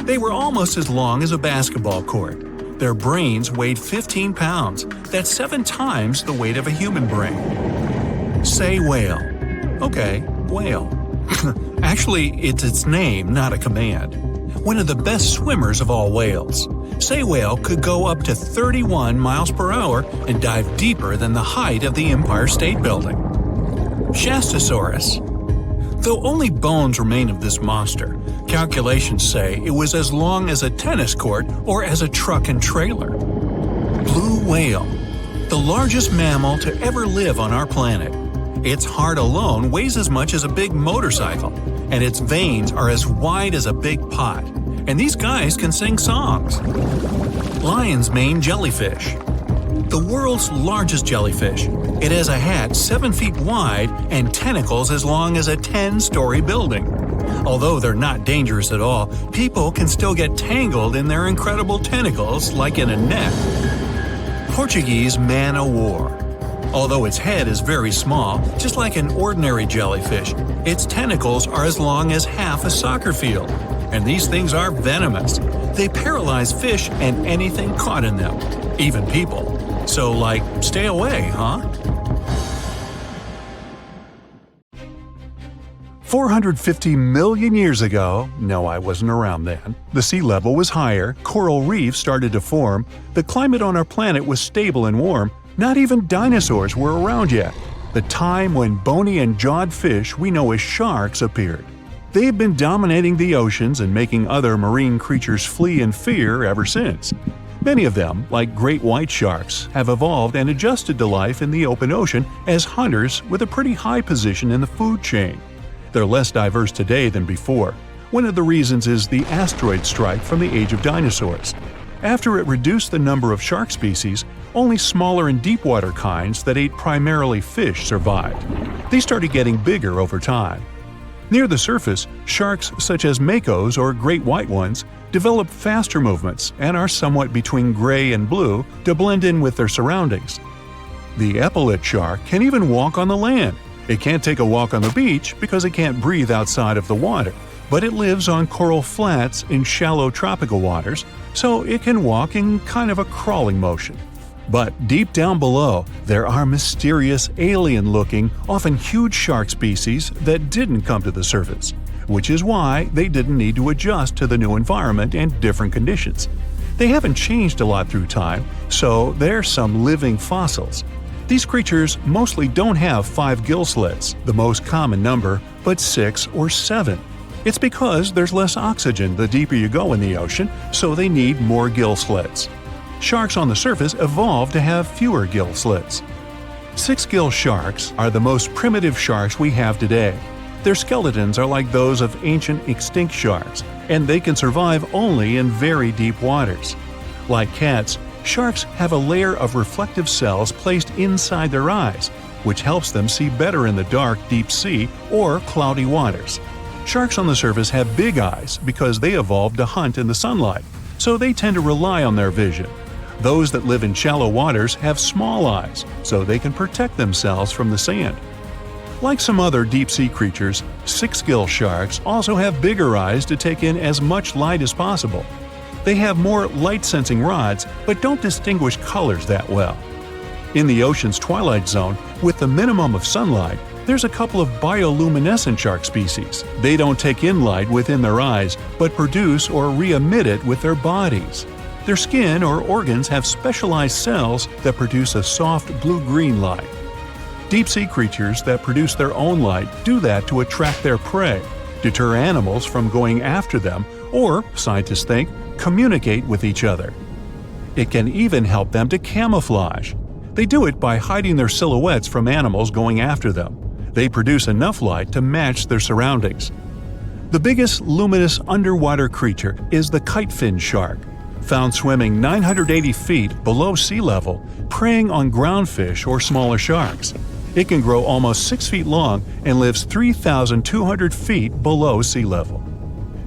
S2: They were almost as long as a basketball court. Their brains weighed 15 pounds. That's 7 times the weight of a human brain. Sei whale. Okay, whale. Actually, it's its name, not a command. One of the best swimmers of all whales. Sei whale could go up to 31 miles per hour and dive deeper than the height of the Empire State Building. Shastasaurus. Though only bones remain of this monster, calculations say it was as long as a tennis court or as a truck and trailer. Blue whale. The largest mammal to ever live on our planet. Its heart alone weighs as much as a big motorcycle, and its veins are as wide as a big pot. And these guys can sing songs. Lion's mane jellyfish. The world's largest jellyfish. It has a head 7 feet wide and tentacles as long as a 10-story building. Although they're not dangerous at all, people can still get tangled in their incredible tentacles like in a net. Portuguese man-o'-war. Although its head is very small, just like an ordinary jellyfish, its tentacles are as long as half a soccer field. And these things are venomous. They paralyze fish and anything caught in them, even people. So, stay away, huh? 450 million years ago, no, I wasn't around then, the sea level was higher, coral reefs started to form, the climate on our planet was stable and warm, not even dinosaurs were around yet. The time when bony and jawed fish we know as sharks appeared. They've been dominating the oceans and making other marine creatures flee in fear ever since. Many of them, like great white sharks, have evolved and adjusted to life in the open ocean as hunters with a pretty high position in the food chain. They're less diverse today than before. One of the reasons is the asteroid strike from the age of dinosaurs. After it reduced the number of shark species, only smaller and deep-water kinds that ate primarily fish survived. They started getting bigger over time. Near the surface, sharks such as makos or great white ones develop faster movements and are somewhat between gray and blue to blend in with their surroundings. The epaulet shark can even walk on the land. It can't take a walk on the beach because it can't breathe outside of the water, but it lives on coral flats in shallow tropical waters, so it can walk in kind of a crawling motion. But deep down below, there are mysterious, alien-looking, often huge shark species that didn't come to the surface, which is why they didn't need to adjust to the new environment and different conditions. They haven't changed a lot through time, so they're some living fossils. These creatures mostly don't have 5 gill slits, the most common number, but 6 or 7. It's because there's less oxygen the deeper you go in the ocean, so they need more gill slits. Sharks on the surface evolved to have fewer gill slits. 6-gill sharks are the most primitive sharks we have today. Their skeletons are like those of ancient extinct sharks, and they can survive only in very deep waters. Like cats, sharks have a layer of reflective cells placed inside their eyes, which helps them see better in the dark, deep sea or cloudy waters. Sharks on the surface have big eyes because they evolved to hunt in the sunlight, so they tend to rely on their vision. Those that live in shallow waters have small eyes, so they can protect themselves from the sand. Like some other deep-sea creatures, 6-gill sharks also have bigger eyes to take in as much light as possible. They have more light-sensing rods, but don't distinguish colors that well. In the ocean's twilight zone, with the minimum of sunlight, there's a couple of bioluminescent shark species. They don't take in light within their eyes, but produce or re-emit it with their bodies. Their skin or organs have specialized cells that produce a soft blue-green light. Deep-sea creatures that produce their own light do that to attract their prey, deter animals from going after them, or, scientists think, communicate with each other. It can even help them to camouflage. They do it by hiding their silhouettes from animals going after them. They produce enough light to match their surroundings. The biggest luminous underwater creature is the kitefin shark, found swimming 980 feet below sea level, preying on groundfish or smaller sharks. It can grow almost 6 feet long and lives 3,200 feet below sea level.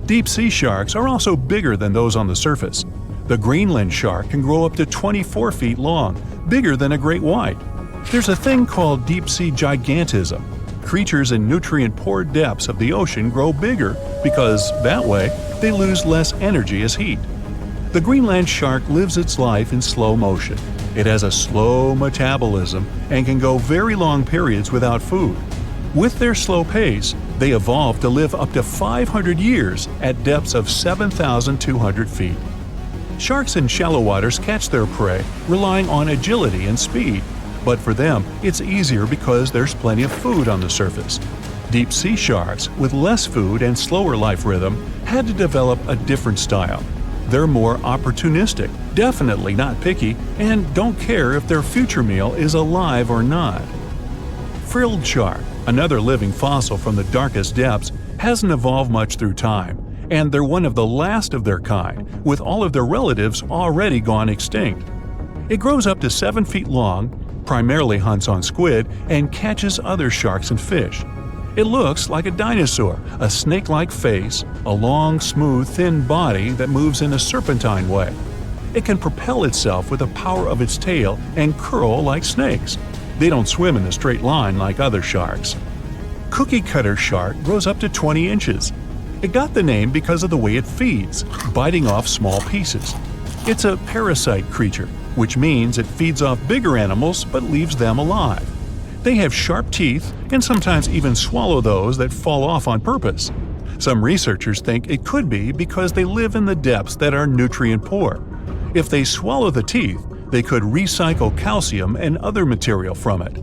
S2: Deep-sea sharks are also bigger than those on the surface. The Greenland shark can grow up to 24 feet long, bigger than a great white. There's a thing called deep-sea gigantism. Creatures in nutrient-poor depths of the ocean grow bigger because, that way, they lose less energy as heat. The Greenland shark lives its life in slow motion. It has a slow metabolism and can go very long periods without food. With their slow pace, they evolved to live up to 500 years at depths of 7,200 feet. Sharks in shallow waters catch their prey relying on agility and speed, but for them, it's easier because there's plenty of food on the surface. Deep-sea sharks, with less food and slower life rhythm, had to develop a different style. They're more opportunistic, definitely not picky, and don't care if their future meal is alive or not. Frilled shark, another living fossil from the darkest depths, hasn't evolved much through time, and they're one of the last of their kind, with all of their relatives already gone extinct. It grows up to 7 feet long, primarily hunts on squid, and catches other sharks and fish. It looks like a dinosaur, a snake-like face, a long, smooth, thin body that moves in a serpentine way. It can propel itself with the power of its tail and curl like snakes. They don't swim in a straight line like other sharks. Cookie-cutter shark grows up to 20 inches. It got the name because of the way it feeds, biting off small pieces. It's a parasite creature, which means it feeds off bigger animals but leaves them alive. They have sharp teeth and sometimes even swallow those that fall off on purpose. Some researchers think it could be because they live in the depths that are nutrient poor. If they swallow the teeth, they could recycle calcium and other material from it.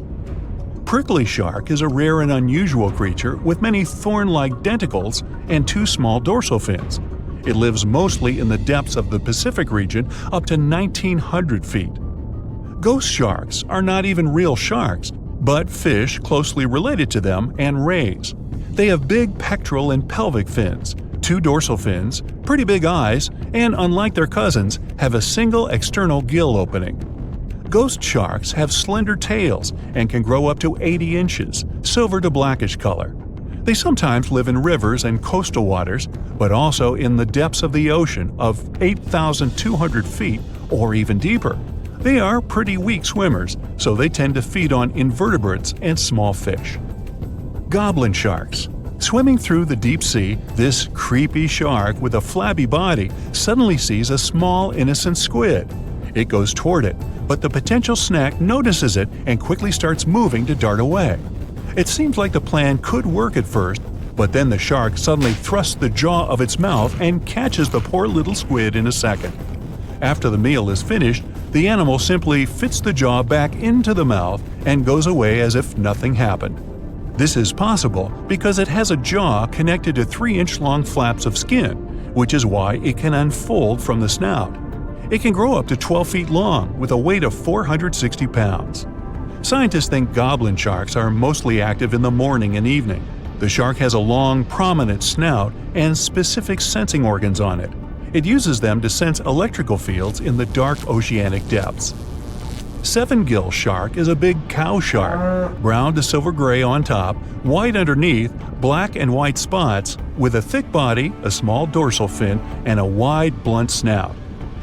S2: Prickly shark is a rare and unusual creature with many thorn-like denticles and 2 small dorsal fins. It lives mostly in the depths of the Pacific region up to 1,900 feet. Ghost sharks are not even real sharks, but fish closely related to them and rays. They have big pectoral and pelvic fins, 2 dorsal fins, pretty big eyes, and unlike their cousins, have a single external gill opening. Ghost sharks have slender tails and can grow up to 80 inches, silver to blackish color. They sometimes live in rivers and coastal waters, but also in the depths of the ocean of 8,200 feet or even deeper. They are pretty weak swimmers, so they tend to feed on invertebrates and small fish. Goblin sharks. Swimming through the deep sea, this creepy shark with a flabby body suddenly sees a small, innocent squid. It goes toward it, but the potential snack notices it and quickly starts moving to dart away. It seems like the plan could work at first, but then the shark suddenly thrusts the jaw of its mouth and catches the poor little squid in a second. After the meal is finished, the animal simply fits the jaw back into the mouth and goes away as if nothing happened. This is possible because it has a jaw connected to 3-inch-long flaps of skin, which is why it can unfold from the snout. It can grow up to 12 feet long with a weight of 460 pounds. Scientists think goblin sharks are mostly active in the morning and evening. The shark has a long, prominent snout and specific sensing organs on it. It uses them to sense electrical fields in the dark oceanic depths. Seven-gill shark is a big cow shark, brown to silver-gray on top, white underneath, black and white spots, with a thick body, a small dorsal fin, and a wide, blunt snout.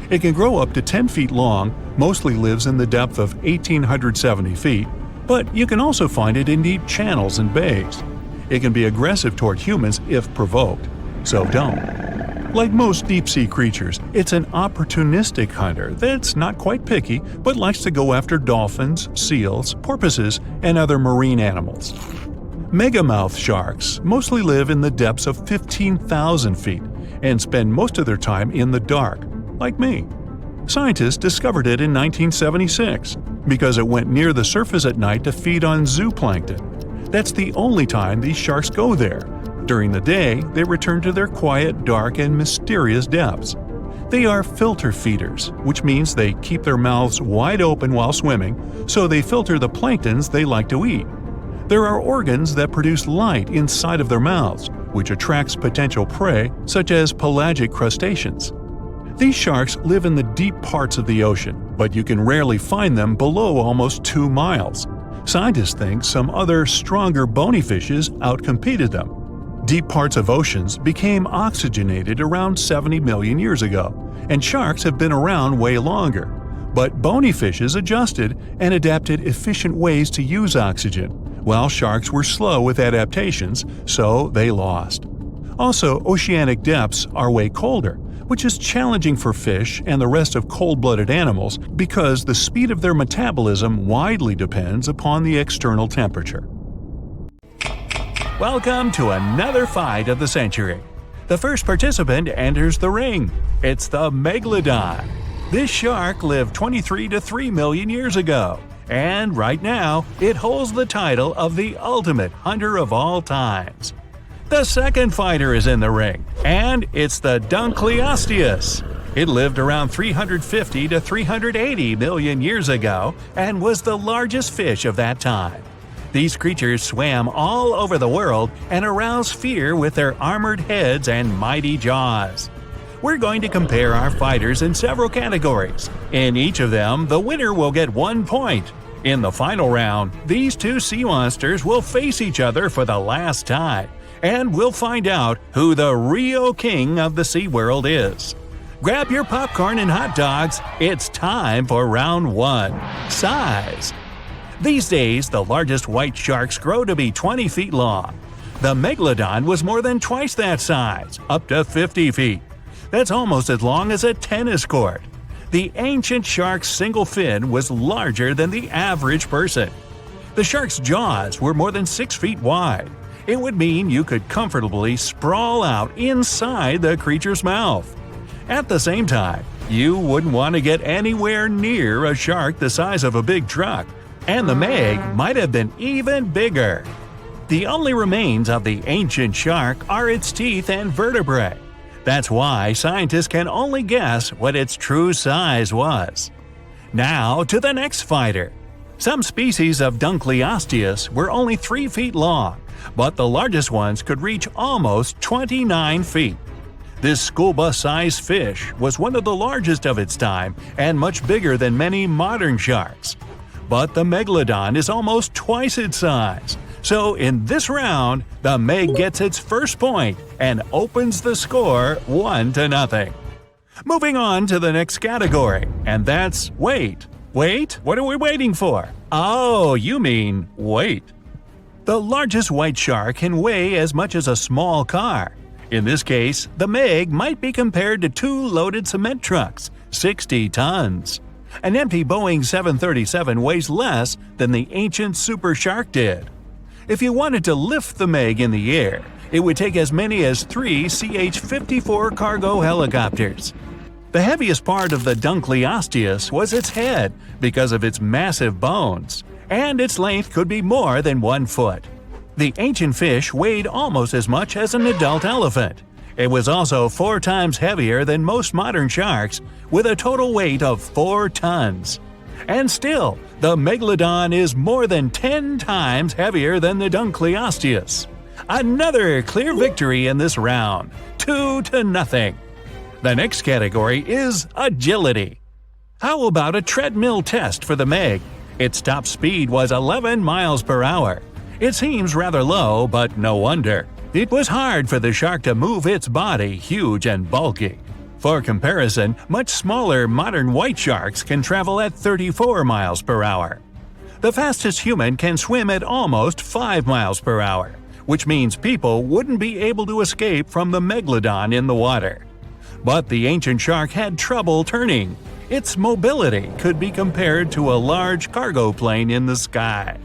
S2: It can grow up to 10 feet long, mostly lives in the depth of 1,870 feet, but you can also find it in deep channels and bays. It can be aggressive toward humans if provoked, so don't. Like most deep-sea creatures, it's an opportunistic hunter that's not quite picky but likes to go after dolphins, seals, porpoises, and other marine animals. Megamouth sharks mostly live in the depths of 15,000 feet and spend most of their time in the dark, like me. Scientists discovered it in 1976 because it went near the surface at night to feed on zooplankton. That's the only time these sharks go there. During the day, they return to their quiet, dark, and mysterious depths. They are filter feeders, which means they keep their mouths wide open while swimming, so they filter the planktons they like to eat. There are organs that produce light inside of their mouths, which attracts potential prey, such as pelagic crustaceans. These sharks live in the deep parts of the ocean, but you can rarely find them below almost 2 miles. Scientists think some other, stronger bony fishes outcompeted them. Deep parts of oceans became oxygenated around 70 million years ago, and sharks have been around way longer. But bony fishes adjusted and adapted efficient ways to use oxygen, while sharks were slow with adaptations, so they lost. Also, oceanic depths are way colder, which is challenging for fish and the rest of cold-blooded animals because the speed of their metabolism widely depends upon the external temperature. Welcome to another fight of the century. The first participant enters the ring. It's the Megalodon. This shark lived 23 to 3 million years ago, and right now it holds the title of the ultimate hunter of all times. The second fighter is in the ring, and it's the Dunkleosteus. It lived around 350 to 380 million years ago and was the largest fish of that time. These creatures swam all over the world and aroused fear with their armored heads and mighty jaws. We're going to compare our fighters in several categories. In each of them, the winner will get 1 point. In the final round, these two sea monsters will face each other for the last time, and we'll find out who the real king of the SeaWorld is. Grab your popcorn and hot dogs, it's time for round 1. Size. These days, the largest white sharks grow to be 20 feet long. The Megalodon was more than twice that size, up to 50 feet. That's almost as long as a tennis court. The ancient shark's single fin was larger than the average person. The shark's jaws were more than 6 feet wide. It would mean you could comfortably sprawl out inside the creature's mouth. At the same time, you wouldn't want to get anywhere near a shark the size of a big truck, and the Meg might have been even bigger. The only remains of the ancient shark are its teeth and vertebrae. That's why scientists can only guess what its true size was. Now to the next fighter. Some species of Dunkleosteus were only 3 feet long, but the largest ones could reach almost 29 feet. This school bus-sized fish was one of the largest of its time and much bigger than many modern sharks. But the Megalodon is almost twice its size. So in this round, the Meg gets its first point and opens the score 1-0. Moving on to the next category, and that's weight. Wait, what are we waiting for? Oh, you mean weight. The largest white shark can weigh as much as a small car. In this case, the Meg might be compared to 2 loaded cement trucks, 60 tons. An empty Boeing 737 weighs less than the ancient super shark did. If you wanted to lift the Meg in the air, it would take as many as 3 CH-54 cargo helicopters. The heaviest part of the Dunkleosteus was its head because of its massive bones, and its length could be more than 1 foot. The ancient fish weighed almost as much as an adult elephant. It was also 4 times heavier than most modern sharks, with a total weight of 4 tons. And still, the Megalodon is more than 10 times heavier than the Dunkleosteus. Another clear victory in this round, 2-0. The next category is agility. How about a treadmill test for the Meg? Its top speed was 11 miles per hour. It seems rather low, but no wonder. It was hard for the shark to move its body, huge and bulky. For comparison, much smaller modern white sharks can travel at 34 miles per hour. The fastest human can swim at almost 5 miles per hour, which means people wouldn't be able to escape from the Megalodon in the water. But the ancient shark had trouble turning. Its mobility could be compared to a large cargo plane in the sky.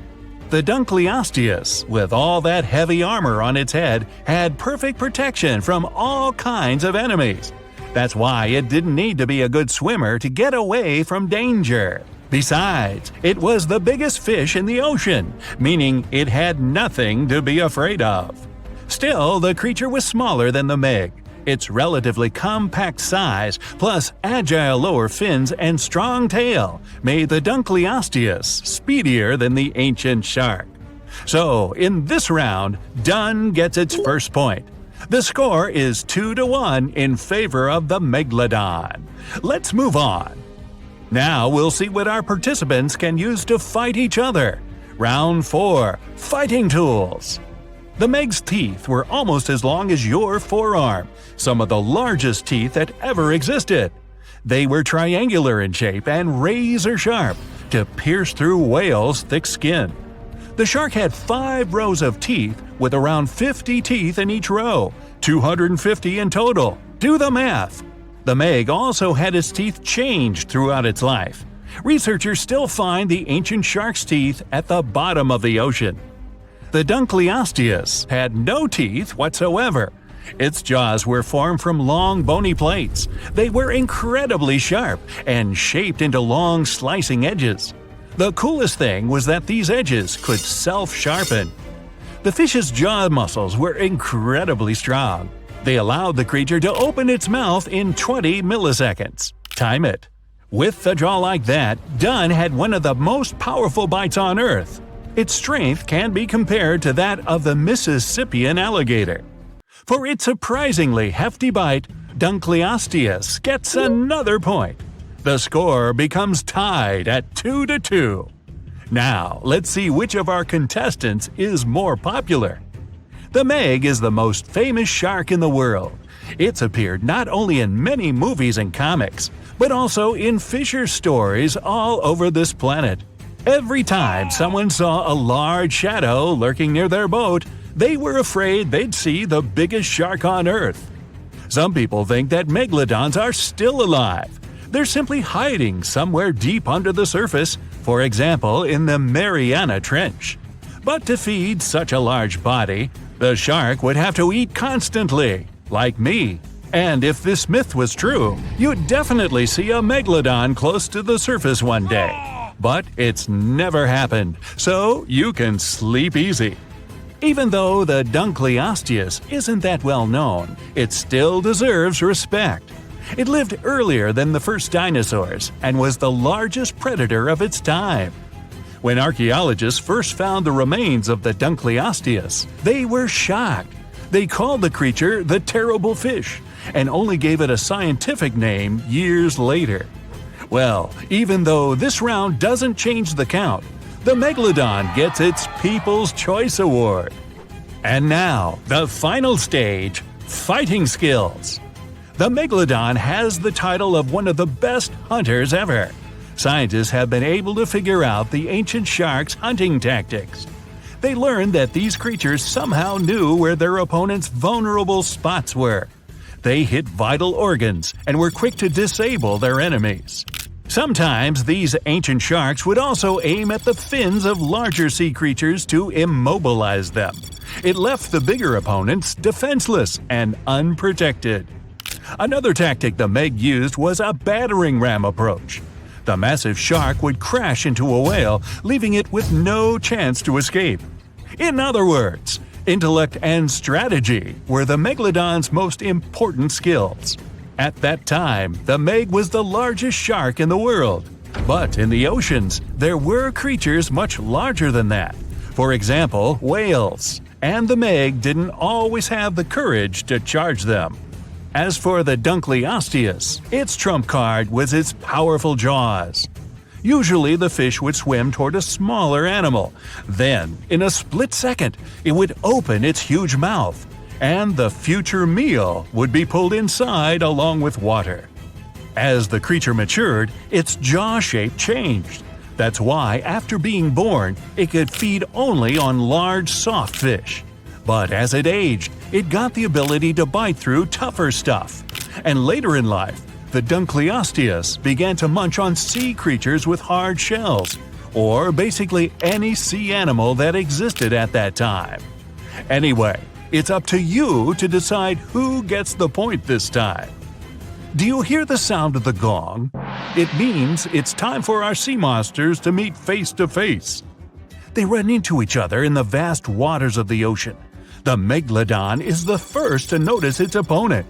S2: The Dunkleosteus, with all that heavy armor on its head, had perfect protection from all kinds of enemies. That's why it didn't need to be a good swimmer to get away from danger. Besides, it was the biggest fish in the ocean, meaning it had nothing to be afraid of. Still, the creature was smaller than the Meg. Its relatively compact size, plus agile lower fins and strong tail, made the Dunkleosteus speedier than the ancient shark. So, in this round, Dun gets its first point. The score is 2-1 in favor of the Megalodon. Let's move on. Now we'll see what our participants can use to fight each other. Round 4. Fighting Tools. The Meg's teeth were almost as long as your forearm, some of the largest teeth that ever existed. They were triangular in shape and razor-sharp to pierce through whales' thick skin. The shark had 5 rows of teeth with around 50 teeth in each row, 250 in total. Do the math! The Meg also had its teeth changed throughout its life. Researchers still find the ancient shark's teeth at the bottom of the ocean. The Dunkleosteus had no teeth whatsoever. Its jaws were formed from long bony plates. They were incredibly sharp and shaped into long slicing edges. The coolest thing was that these edges could self-sharpen. The fish's jaw muscles were incredibly strong. They allowed the creature to open its mouth in 20 milliseconds. Time it. With a jaw like that, Dun had one of the most powerful bites on Earth. Its strength can be compared to that of the Mississippian alligator. For its surprisingly hefty bite, Dunkleosteus gets another point. The score becomes tied at 2-2. Now, let's see which of our contestants is more popular. The Meg is the most famous shark in the world. It's appeared not only in many movies and comics, but also in fisher stories all over this planet. Every time someone saw a large shadow lurking near their boat, they were afraid they'd see the biggest shark on Earth. Some people think that megalodons are still alive. They're simply hiding somewhere deep under the surface, for example in the Mariana Trench. But to feed such a large body, the shark would have to eat constantly, like me. And if this myth was true, you'd definitely see a megalodon close to the surface one day. But it's never happened, so you can sleep easy. Even though the Dunkleosteus isn't that well known, it still deserves respect. It lived earlier than the first dinosaurs and was the largest predator of its time. When archaeologists first found the remains of the Dunkleosteus, they were shocked. They called the creature the terrible fish and only gave it a scientific name years later. Well, even though this round doesn't change the count, the Megalodon gets its People's Choice Award. And now, the final stage, fighting skills. The Megalodon has the title of one of the best hunters ever. Scientists have been able to figure out the ancient sharks' hunting tactics. They learned that these creatures somehow knew where their opponents' vulnerable spots were. They hit vital organs and were quick to disable their enemies. Sometimes these ancient sharks would also aim at the fins of larger sea creatures to immobilize them. It left the bigger opponents defenseless and unprotected. Another tactic the Meg used was a battering ram approach. The massive shark would crash into a whale, leaving it with no chance to escape. In other words, intellect and strategy were the Megalodon's most important skills. At that time, the Meg was the largest shark in the world. But in the oceans, there were creatures much larger than that. For example, whales. And the Meg didn't always have the courage to charge them. As for the Dunkleosteus, its trump card was its powerful jaws. Usually the fish would swim toward a smaller animal. Then, in a split second, it would open its huge mouth, and the future meal would be pulled inside along with water. As the creature matured, its jaw shape changed. That's why, after being born, it could feed only on large, soft fish. But as it aged, it got the ability to bite through tougher stuff. And later in life, the Dunkleosteus began to munch on sea creatures with hard shells, or basically any sea animal that existed at that time. Anyway, it's up to you to decide who gets the point this time. Do you hear the sound of the gong? It means it's time for our sea monsters to meet face to face. They run into each other in the vast waters of the ocean. The Megalodon is the first to notice its opponent.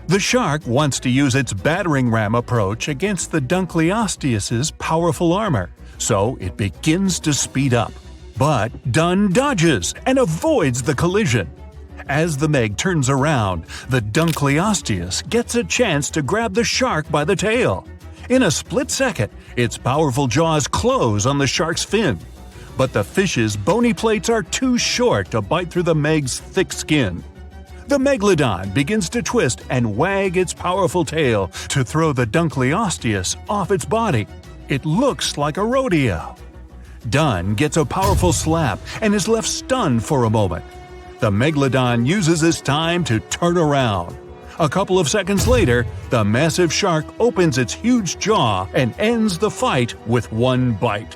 S2: The shark wants to use its battering ram approach against the Dunkleosteus's powerful armor, so it begins to speed up. But Dun dodges and avoids the collision. As the Meg turns around, the Dunkleosteus gets a chance to grab the shark by the tail. In a split second, its powerful jaws close on the shark's fin. But the fish's bony plates are too short to bite through the Meg's thick skin. The Megalodon begins to twist and wag its powerful tail to throw the Dunkleosteus off its body. It looks like a rodeo. Dun gets a powerful slap and is left stunned for a moment. The Megalodon uses this time to turn around. A couple of seconds later, the massive shark opens its huge jaw and ends the fight with one bite.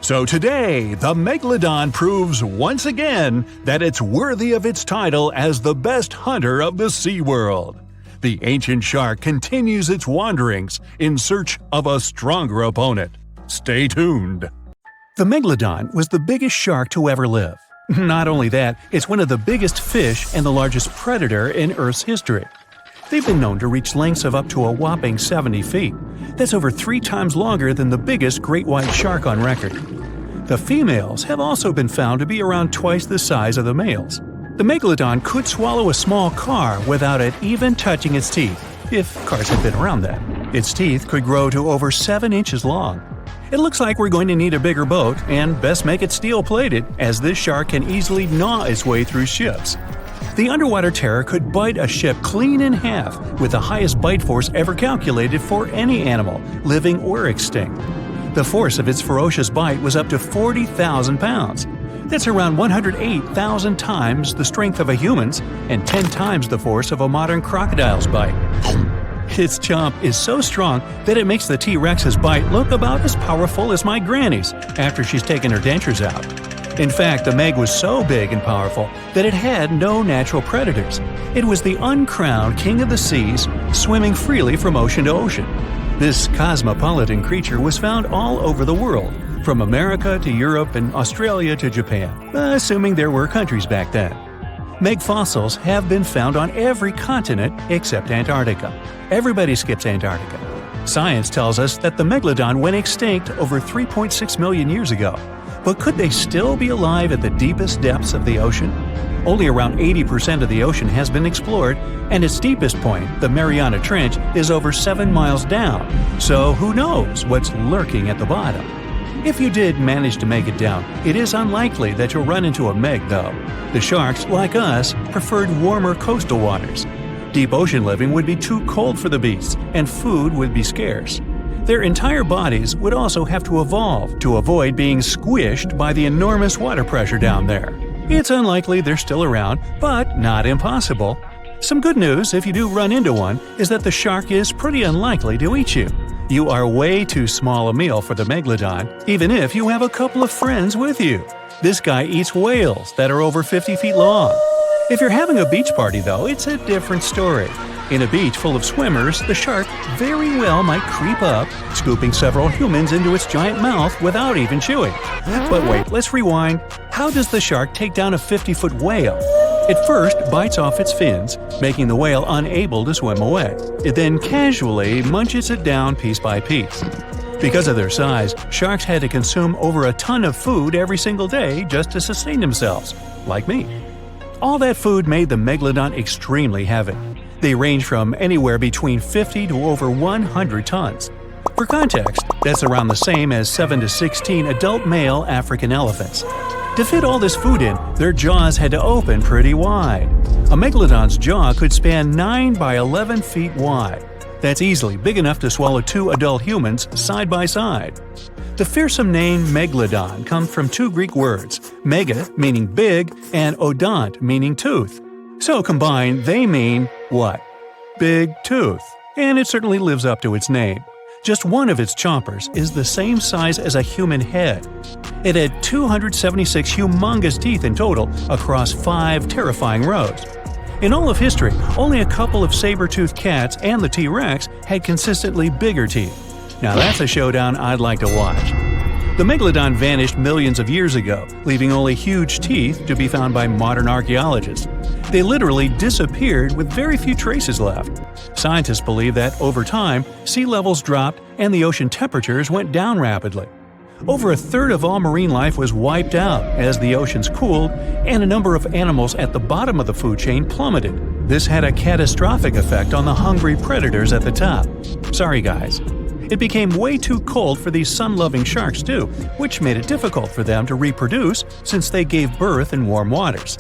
S2: So today, the Megalodon proves once again that it's worthy of its title as the best hunter of the SeaWorld. The ancient shark continues its wanderings in search of a stronger opponent. Stay tuned. The Megalodon was the biggest shark to ever live. Not only that, it's one of the biggest fish and the largest predator in Earth's history. They've been known to reach lengths of up to a whopping 70 feet. That's over 3 times longer than the biggest great white shark on record. The females have also been found to be around twice the size of the males. The Megalodon could swallow a small car without it even touching its teeth, if cars had been around then. Its teeth could grow to over 7 inches long. It looks like we're going to need a bigger boat, and best make it steel-plated, as this shark can easily gnaw its way through ships. The underwater terror could bite a ship clean in half, with the highest bite force ever calculated for any animal, living or extinct. The force of its ferocious bite was up to 40,000 pounds. That's around 108,000 times the strength of a human's and 10 times the force of a modern crocodile's bite. Its chomp is so strong that it makes the T-Rex's bite look about as powerful as my granny's after she's taken her dentures out. In fact, the Meg was so big and powerful that it had no natural predators. It was the uncrowned king of the seas, swimming freely from ocean to ocean. This cosmopolitan creature was found all over the world, from America to Europe and Australia to Japan, assuming there were countries back then. Meg fossils have been found on every continent except Antarctica. Everybody skips Antarctica. Science tells us that the megalodon went extinct over 3.6 million years ago. But could they still be alive at the deepest depths of the ocean? Only around 80% of the ocean has been explored, and its deepest point, the Mariana Trench, is over 7 miles down. So who knows what's lurking at the bottom? If you did manage to make it down, it is unlikely that you'll run into a Meg, though. The sharks, like us, preferred warmer coastal waters. Deep ocean living would be too cold for the beasts, and food would be scarce. Their entire bodies would also have to evolve to avoid being squished by the enormous water pressure down there. It's unlikely they're still around, but not impossible. Some good news, if you do run into one, is that the shark is pretty unlikely to eat you. You are way too small a meal for the megalodon, even if you have a couple of friends with you. This guy eats whales that are over 50 feet long. If you're having a beach party, though, it's a different story. In a beach full of swimmers, the shark very well might creep up, scooping several humans into its giant mouth without even chewing. But wait, let's rewind. How does the shark take down a 50-foot whale? It first bites off its fins, making the whale unable to swim away. It then casually munches it down piece by piece. Because of their size, sharks had to consume over a ton of food every single day just to sustain themselves, like me. All that food made the megalodon extremely heavy. They range from anywhere between 50 to over 100 tons. For context, that's around the same as 7 to 16 adult male African elephants. To fit all this food in, their jaws had to open pretty wide. A megalodon's jaw could span 9 by 11 feet wide. That's easily big enough to swallow 2 adult humans side by side. The fearsome name megalodon comes from 2 Greek words, mega meaning big and odont meaning tooth. So combined, they mean what? Big tooth. And it certainly lives up to its name. Just one of its chompers is the same size as a human head. It had 276 humongous teeth in total across 5 terrifying rows. In all of history, only a couple of saber-toothed cats and the T-Rex had consistently bigger teeth. Now that's a showdown I'd like to watch. The megalodon vanished millions of years ago, leaving only huge teeth to be found by modern archaeologists. They literally disappeared with very few traces left. Scientists believe that over time, sea levels dropped and the ocean temperatures went down rapidly. Over a third of all marine life was wiped out as the oceans cooled, and a number of animals at the bottom of the food chain plummeted. This had a catastrophic effect on the hungry predators at the top. Sorry guys. It became way too cold for these sun-loving sharks too, which made it difficult for them to reproduce since they gave birth in warm waters.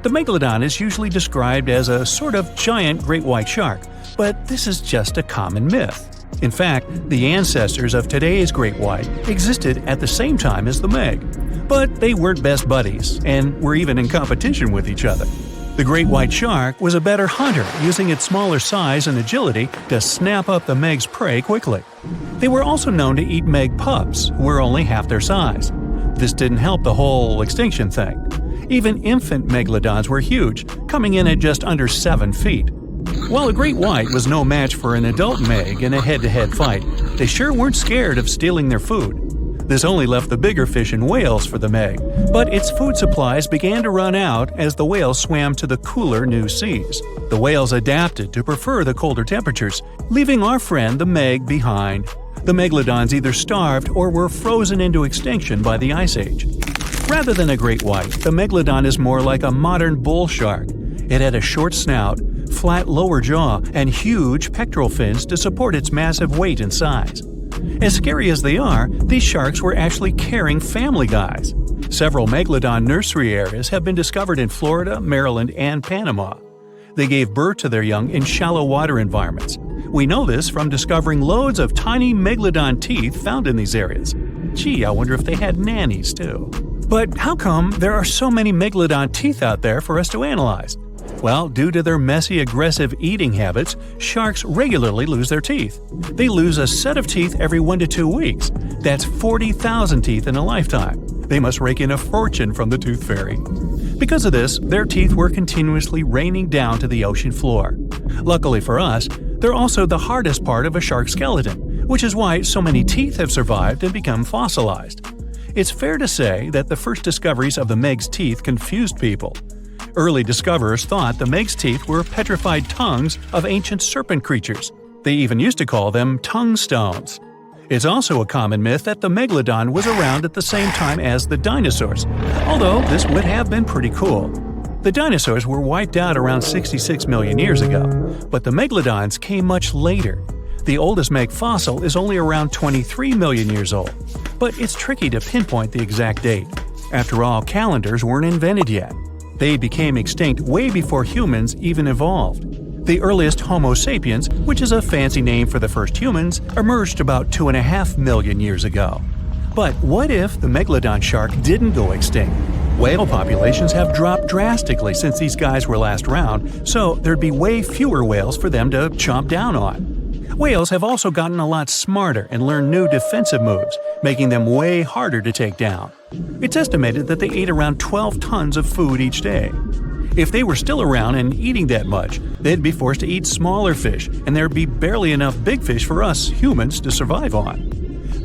S2: The megalodon is usually described as a sort of giant great white shark, but this is just a common myth. In fact, the ancestors of today's great white existed at the same time as the Meg. But they weren't best buddies, and were even in competition with each other. The great white shark was a better hunter, using its smaller size and agility to snap up the Meg's prey quickly. They were also known to eat Meg pups, who were only half their size. This didn't help the whole extinction thing. Even infant megalodons were huge, coming in at just under 7 feet. While a great white was no match for an adult Meg in a head-to-head fight, they sure weren't scared of stealing their food. This only left the bigger fish and whales for the Meg, but its food supplies began to run out as the whales swam to the cooler new seas. The whales adapted to prefer the colder temperatures, leaving our friend the Meg behind. The megalodons either starved or were frozen into extinction by the Ice Age. Rather than a great white, the megalodon is more like a modern bull shark. It had a short snout, flat lower jaw, and huge pectoral fins to support its massive weight and size. As scary as they are, these sharks were actually caring family guys. Several megalodon nursery areas have been discovered in Florida, Maryland, and Panama. They gave birth to their young in shallow water environments. We know this from discovering loads of tiny megalodon teeth found in these areas. Gee, I wonder if they had nannies too. But how come there are so many megalodon teeth out there for us to analyze? Well, due to their messy, aggressive eating habits, sharks regularly lose their teeth. They lose a set of teeth every 1 to 2 weeks. That's 40,000 teeth in a lifetime. They must rake in a fortune from the tooth fairy. Because of this, their teeth were continuously raining down to the ocean floor. Luckily for us, they're also the hardest part of a shark skeleton, which is why so many teeth have survived and become fossilized. It's fair to say that the first discoveries of the Meg's teeth confused people. Early discoverers thought the Meg's teeth were petrified tongues of ancient serpent creatures. They even used to call them tongue stones. It's also a common myth that the megalodon was around at the same time as the dinosaurs, although this would have been pretty cool. The dinosaurs were wiped out around 66 million years ago, but the megalodons came much later. The oldest Meg fossil is only around 23 million years old, but it's tricky to pinpoint the exact date. After all, calendars weren't invented yet. They became extinct way before humans even evolved. The earliest Homo sapiens, which is a fancy name for the first humans, emerged about 2.5 million years ago. But what if the megalodon shark didn't go extinct? Whale populations have dropped drastically since these guys were last around, so there'd be way fewer whales for them to chomp down on. Whales have also gotten a lot smarter and learned new defensive moves, making them way harder to take down. It's estimated that they ate around 12 tons of food each day. If they were still around and eating that much, they'd be forced to eat smaller fish, and there'd be barely enough big fish for us humans to survive on.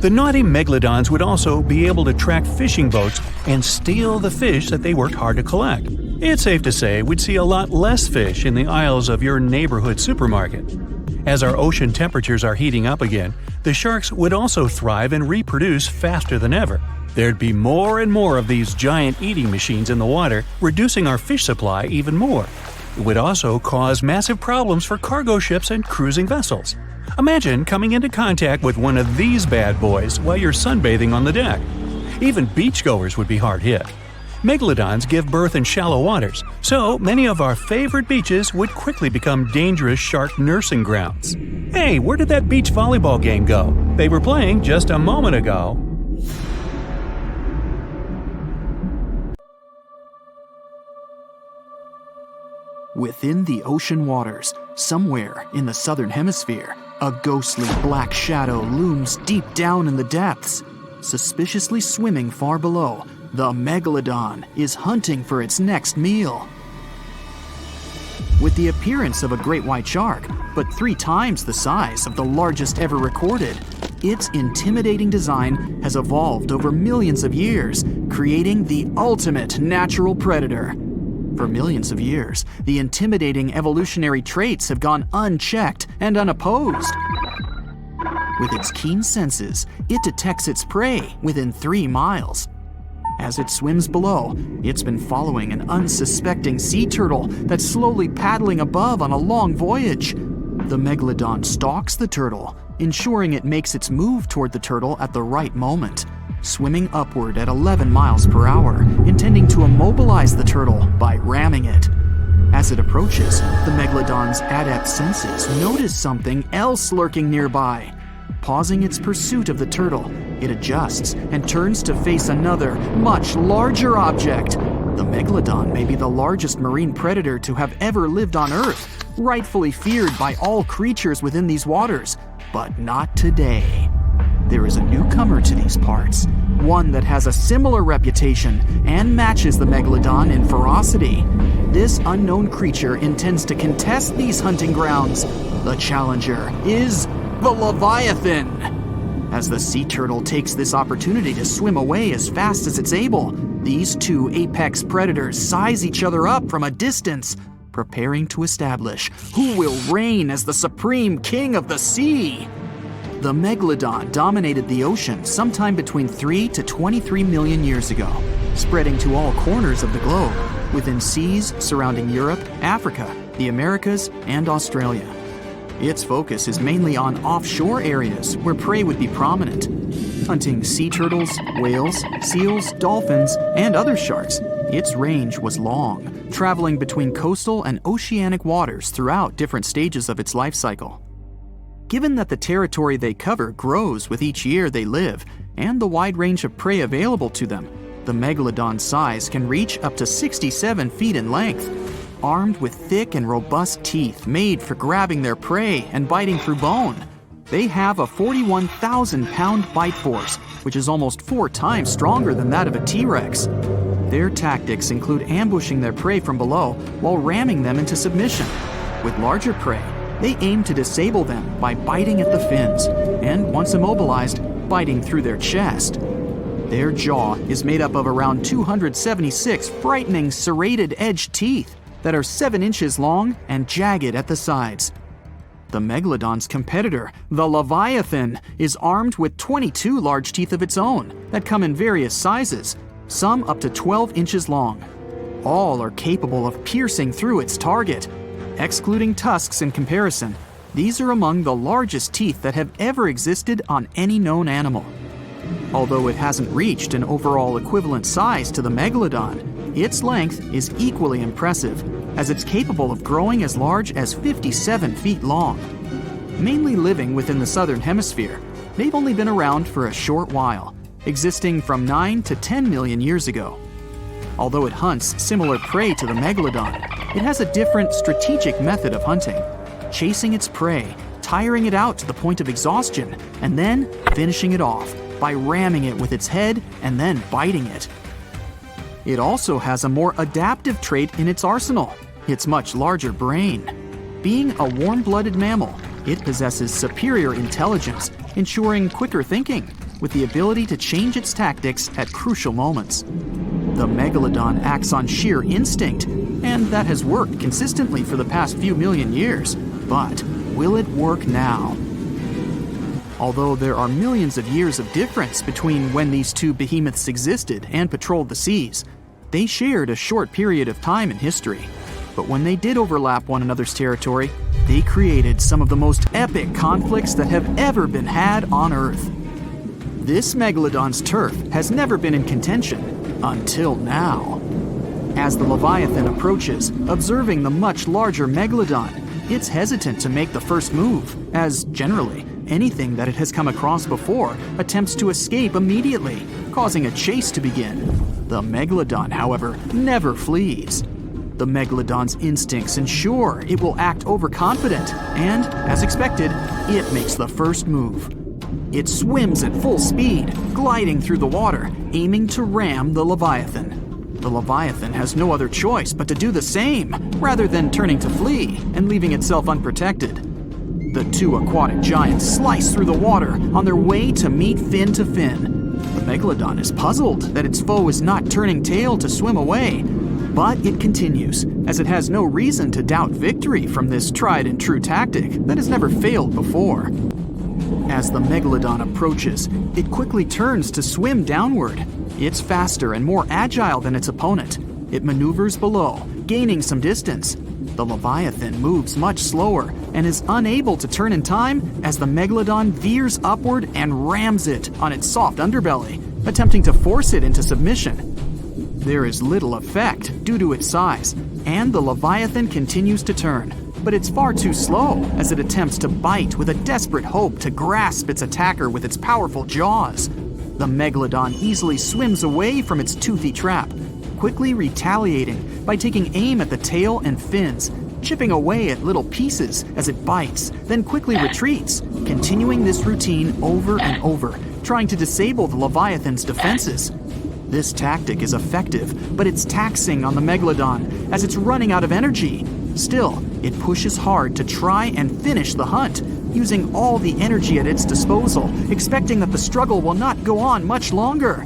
S2: The naughty megalodons would also be able to track fishing boats and steal the fish that they worked hard to collect. It's safe to say we'd see a lot less fish in the aisles of your neighborhood supermarket. As our ocean temperatures are heating up again, the sharks would also thrive and reproduce faster than ever. There'd be more and more of these giant eating machines in the water, reducing our fish supply even more. It would also cause massive problems for cargo ships and cruising vessels. Imagine coming into contact with one of these bad boys while you're sunbathing on the deck. Even beachgoers would be hard hit. Megalodons give birth in shallow waters, so many of our favorite beaches would quickly become dangerous shark nursing grounds. Hey, where did that beach volleyball game go? They were playing just a moment ago.
S3: Within the ocean waters, somewhere in the southern hemisphere, a ghostly black shadow looms deep down in the depths. Suspiciously swimming far below, the megalodon is hunting for its next meal. With the appearance of a great white shark, but 3 times the size of the largest ever recorded, its intimidating design has evolved over millions of years, creating the ultimate natural predator. For millions of years, the intimidating evolutionary traits have gone unchecked and unopposed. With its keen senses, it detects its prey within 3 miles. As it swims below, it's been following an unsuspecting sea turtle that's slowly paddling above on a long voyage. The megalodon stalks the turtle, ensuring it makes its move toward the turtle at the right moment, swimming upward at 11 miles per hour, intending to immobilize the turtle by ramming it. As it approaches, the megalodon's adept senses notice something else lurking nearby. Pausing its pursuit of the turtle, it adjusts and turns to face another, much larger object. The megalodon may be the largest marine predator to have ever lived on Earth, rightfully feared by all creatures within these waters, but not today. There is a newcomer to these parts, one that has a similar reputation and matches the megalodon in ferocity. This unknown creature intends to contest these hunting grounds. The challenger is the Leviathan. As the sea turtle takes this opportunity to swim away as fast as it's able, these 2 apex predators size each other up from a distance, preparing to establish who will reign as the supreme king of the sea. The megalodon dominated the ocean sometime between 3 to 23 million years ago, spreading to all corners of the globe, within seas surrounding Europe, Africa, the Americas, and Australia. Its focus is mainly on offshore areas where prey would be prominent. Hunting sea turtles, whales, seals, dolphins, and other sharks, its range was long, traveling between coastal and oceanic waters throughout different stages of its life cycle. Given that the territory they cover grows with each year they live and the wide range of prey available to them, the megalodon's size can reach up to 67 feet in length, armed with thick and robust teeth made for grabbing their prey and biting through bone. They have a 41,000-pound bite force, which is almost 4 times stronger than that of a T-Rex. Their tactics include ambushing their prey from below while ramming them into submission. With larger prey, they aim to disable them by biting at the fins, and once immobilized, biting through their chest. Their jaw is made up of around 276 frightening serrated edged teeth that are 7 inches long and jagged at the sides. The megalodon's competitor, the Leviathan, is armed with 22 large teeth of its own that come in various sizes, some up to 12 inches long. All are capable of piercing through its target. Excluding tusks in comparison, these are among the largest teeth that have ever existed on any known animal. Although it hasn't reached an overall equivalent size to the megalodon, its length is equally impressive, as it's capable of growing as large as 57 feet long. Mainly living within the southern hemisphere, they've only been around for a short while, existing from 9 to 10 million years ago. Although it hunts similar prey to the megalodon, it has a different strategic method of hunting, chasing its prey, tiring it out to the point of exhaustion, and then finishing it off by ramming it with its head and then biting it. It also has a more adaptive trait in its arsenal, its much larger brain. Being a warm-blooded mammal, it possesses superior intelligence, ensuring quicker thinking, with the ability to change its tactics at crucial moments. The megalodon acts on sheer instinct, and that has worked consistently for the past few million years. But will it work now? Although there are millions of years of difference between when these two behemoths existed and patrolled the seas, they shared a short period of time in history. But when they did overlap one another's territory, they created some of the most epic conflicts that have ever been had on Earth. This megalodon's turf has never been in contention until now. As the Leviathan approaches, observing the much larger megalodon, it's hesitant to make the first move, as generally, anything that it has come across before attempts to escape immediately, causing a chase to begin. The megalodon, however, never flees. The megalodon's instincts ensure it will act overconfident, and, as expected, it makes the first move. It swims at full speed, gliding through the water, aiming to ram the Leviathan. The Leviathan has no other choice but to do the same, rather than turning to flee and leaving itself unprotected. The two aquatic giants slice through the water on their way to meet fin to fin. The megalodon is puzzled that its foe is not turning tail to swim away, but it continues, as it has no reason to doubt victory from this tried and true tactic that has never failed before. As the megalodon approaches, it quickly turns to swim downward. It's faster and more agile than its opponent. It maneuvers below, gaining some distance. The Leviathan moves much slower and is unable to turn in time as the megalodon veers upward and rams it on its soft underbelly, attempting to force it into submission. There is little effect due to its size, and the Leviathan continues to turn, but it's far too slow as it attempts to bite with a desperate hope to grasp its attacker with its powerful jaws. The megalodon easily swims away from its toothy trap, quickly retaliating by taking aim at the tail and fins, chipping away at little pieces as it bites, then quickly retreats, continuing this routine over and over, trying to disable the Leviathan's defenses. This tactic is effective, but it's taxing on the megalodon as it's running out of energy. Still, it pushes hard to try and finish the hunt, using all the energy at its disposal, expecting that the struggle will not go on much longer.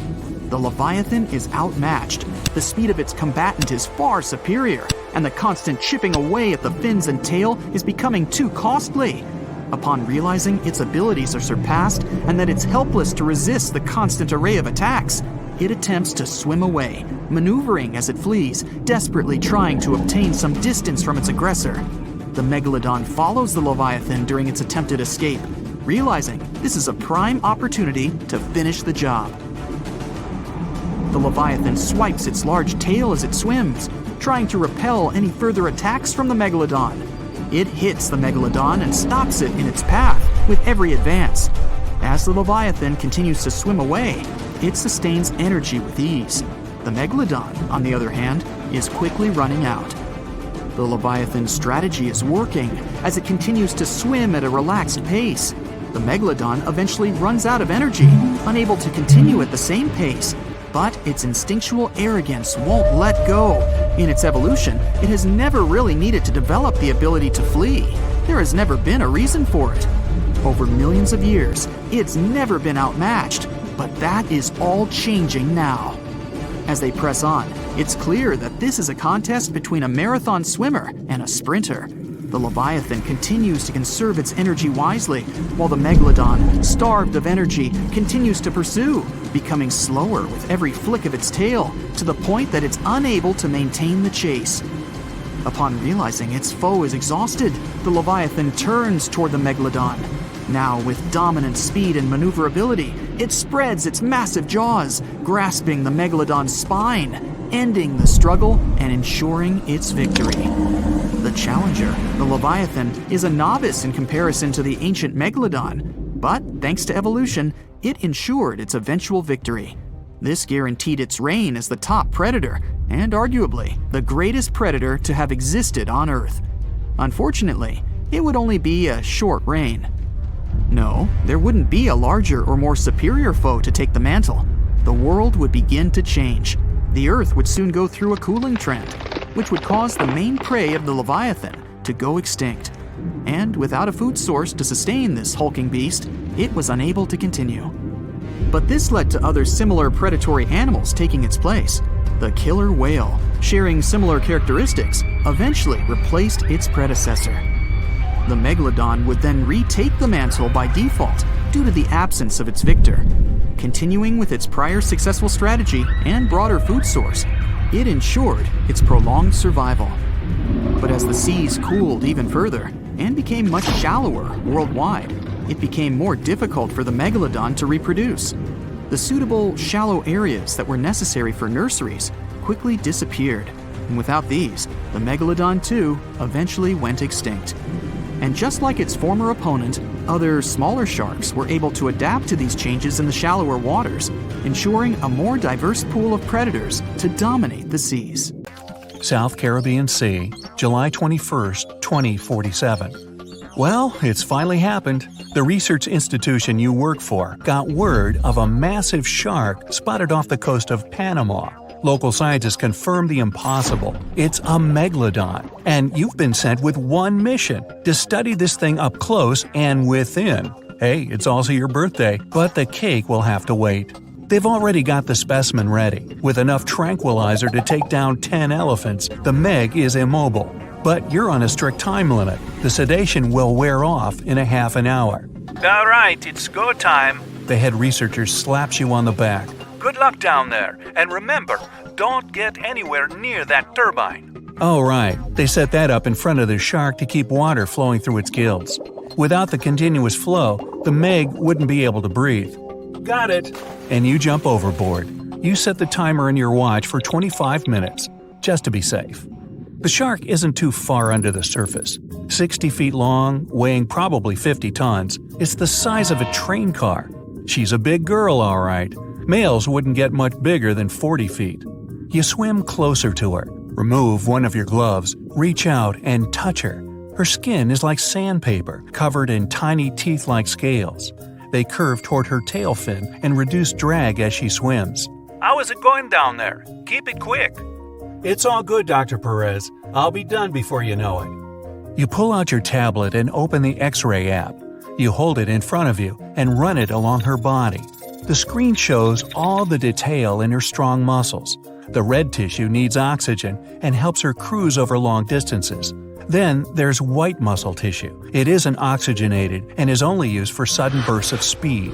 S3: The Leviathan is outmatched. The speed of its combatant is far superior, and the constant chipping away at the fins and tail is becoming too costly. Upon realizing its abilities are surpassed and that it's helpless to resist the constant array of attacks, it attempts to swim away, maneuvering as it flees, desperately trying to obtain some distance from its aggressor. The megalodon follows the Leviathan during its attempted escape, realizing this is a prime opportunity to finish the job. The Leviathan swipes its large tail as it swims, trying to repel any further attacks from the megalodon. It hits the megalodon and stops it in its path with every advance. As the Leviathan continues to swim away, it sustains energy with ease. The megalodon, on the other hand, is quickly running out. The Leviathan's strategy is working as it continues to swim at a relaxed pace. The megalodon eventually runs out of energy, unable to continue at the same pace. But its instinctual arrogance won't let go. In its evolution, it has never really needed to develop the ability to flee. There has never been a reason for it. Over millions of years, it's never been outmatched, but that is all changing now. As they press on, it's clear that this is a contest between a marathon swimmer and a sprinter. The Leviathan continues to conserve its energy wisely, while the megalodon, starved of energy, continues to pursue, becoming slower with every flick of its tail, to the point that it's unable to maintain the chase. Upon realizing its foe is exhausted, the Leviathan turns toward the megalodon. Now, with dominant speed and maneuverability, it spreads its massive jaws, grasping the megalodon's spine, ending the struggle and ensuring its victory. The challenger, the Leviathan, is a novice in comparison to the ancient megalodon, but thanks to evolution, it ensured its eventual victory. This guaranteed its reign as the top predator, and arguably the greatest predator to have existed on Earth. Unfortunately, it would only be a short reign. No, there wouldn't be a larger or more superior foe to take the mantle. The world would begin to change. The Earth would soon go through a cooling trend, which would cause the main prey of the Leviathan to go extinct. And without a food source to sustain this hulking beast, it was unable to continue. But this led to other similar predatory animals taking its place. The killer whale, sharing similar characteristics, eventually replaced its predecessor. The megalodon would then retake the mantle by default due to the absence of its victor. Continuing with its prior successful strategy and broader food source, it ensured its prolonged survival. But as the seas cooled even further and became much shallower worldwide, it became more difficult for the megalodon to reproduce. The suitable shallow areas that were necessary for nurseries quickly disappeared, and without these, the megalodon too eventually went extinct. And just like its former opponent, other smaller sharks were able to adapt to these changes in the shallower waters, ensuring a more diverse pool of predators to dominate the seas.
S2: South Caribbean Sea, July 21, 2047. Well, it's finally happened. The research institution you work for got word of a massive shark spotted off the coast of Panama. Local scientists confirmed the impossible. It's a megalodon, and you've been sent with one mission to study this thing up close and within. Hey, it's also your birthday, but the cake will have to wait. They've already got the specimen ready. With enough tranquilizer to take down 10 elephants, the Meg is immobile. But you're on a strict time limit. The sedation will wear off in a half an hour.
S4: All right, it's go time.
S2: The head researcher slaps you on the back.
S4: Good luck down there, and remember, don't get anywhere near that turbine.
S2: Oh, right. They set that up in front of the shark to keep water flowing through its gills. Without the continuous flow, the Meg wouldn't be able to breathe.
S4: Got it.
S2: And you jump overboard. You set the timer in your watch for 25 minutes, just to be safe. The shark isn't too far under the surface. 60 feet long, weighing probably 50 tons, it's the size of a train car. She's a big girl, all right. Males wouldn't get much bigger than 40 feet. You swim closer to her, remove one of your gloves, reach out and touch her. Her skin is like sandpaper, covered in tiny teeth-like scales. They curve toward her tail fin and reduce drag as she swims.
S4: How is it going down there? Keep it quick.
S2: It's all good, Dr. Perez. I'll be done before you know it. You pull out your tablet and open the X-ray app. You hold it in front of you and run it along her body. The screen shows all the detail in her strong muscles. The red tissue needs oxygen and helps her cruise over long distances. Then there's white muscle tissue. It isn't oxygenated and is only used for sudden bursts of speed.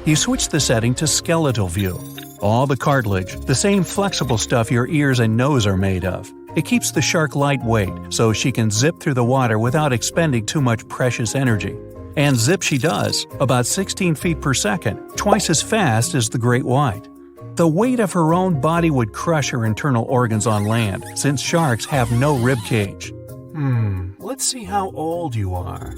S2: You switch the setting to skeletal view. All the cartilage, the same flexible stuff your ears and nose are made of. It keeps the shark lightweight so she can zip through the water without expending too much precious energy. And zip she does, about 16 feet per second, twice as fast as the great white. The weight of her own body would crush her internal organs on land, since sharks have no rib cage. Let's see how old you are.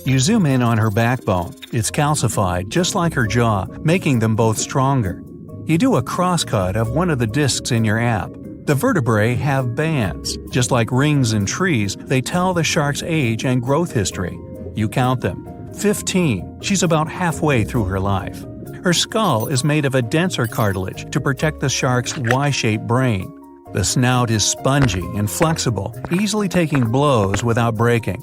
S2: You zoom in on her backbone. It's calcified, just like her jaw, making them both stronger. You do a crosscut of one of the discs in your app. The vertebrae have bands. Just like rings in trees, they tell the shark's age and growth history. You count them. 15. She's about halfway through her life. Her skull is made of a denser cartilage to protect the shark's Y-shaped brain. The snout is spongy and flexible, easily taking blows without breaking.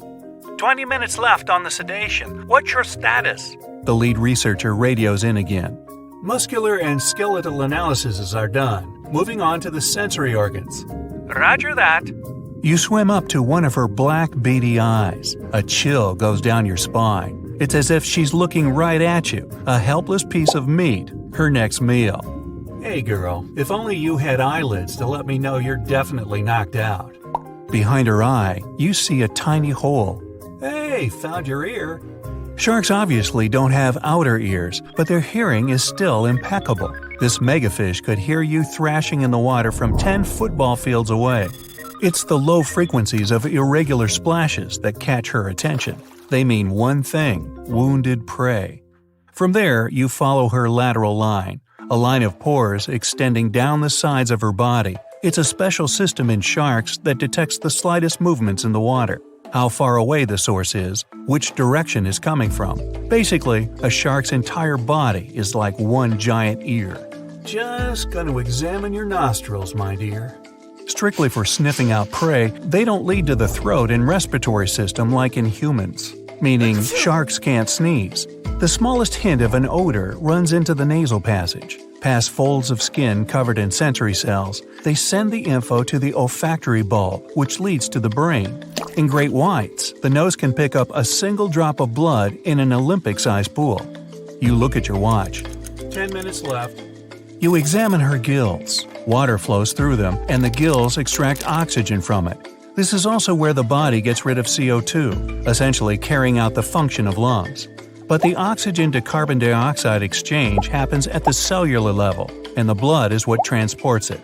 S4: 20 minutes left on the sedation. What's your status?
S2: The lead researcher radios in again. Muscular and skeletal analyses are done. Moving on to the sensory organs.
S4: Roger that.
S2: You swim up to one of her black, beady eyes. A chill goes down your spine. It's as if she's looking right at you, a helpless piece of meat, her next meal. Hey girl, if only you had eyelids to let me know you're definitely knocked out. Behind her eye, you see a tiny hole. Hey, found your ear. Sharks obviously don't have outer ears, but their hearing is still impeccable. This megafish could hear you thrashing in the water from 10 football fields away. It's the low frequencies of irregular splashes that catch her attention. They mean one thing: wounded prey. From there, you follow her lateral line, a line of pores extending down the sides of her body. It's a special system in sharks that detects the slightest movements in the water, how far away the source is, which direction is coming from. Basically, a shark's entire body is like one giant ear. Just gonna examine your nostrils, my dear. Strictly for sniffing out prey, they don't lead to the throat and respiratory system like in humans, meaning sharks can't sneeze. The smallest hint of an odor runs into the nasal passage. Past folds of skin covered in sensory cells, they send the info to the olfactory bulb, which leads to the brain. In great whites, the nose can pick up a single drop of blood in an Olympic-sized pool. You look at your watch. 10 minutes left. You examine her gills. Water flows through them, and the gills extract oxygen from it. This is also where the body gets rid of CO2, essentially carrying out the function of lungs. But the oxygen to carbon dioxide exchange happens at the cellular level, and the blood is what transports it.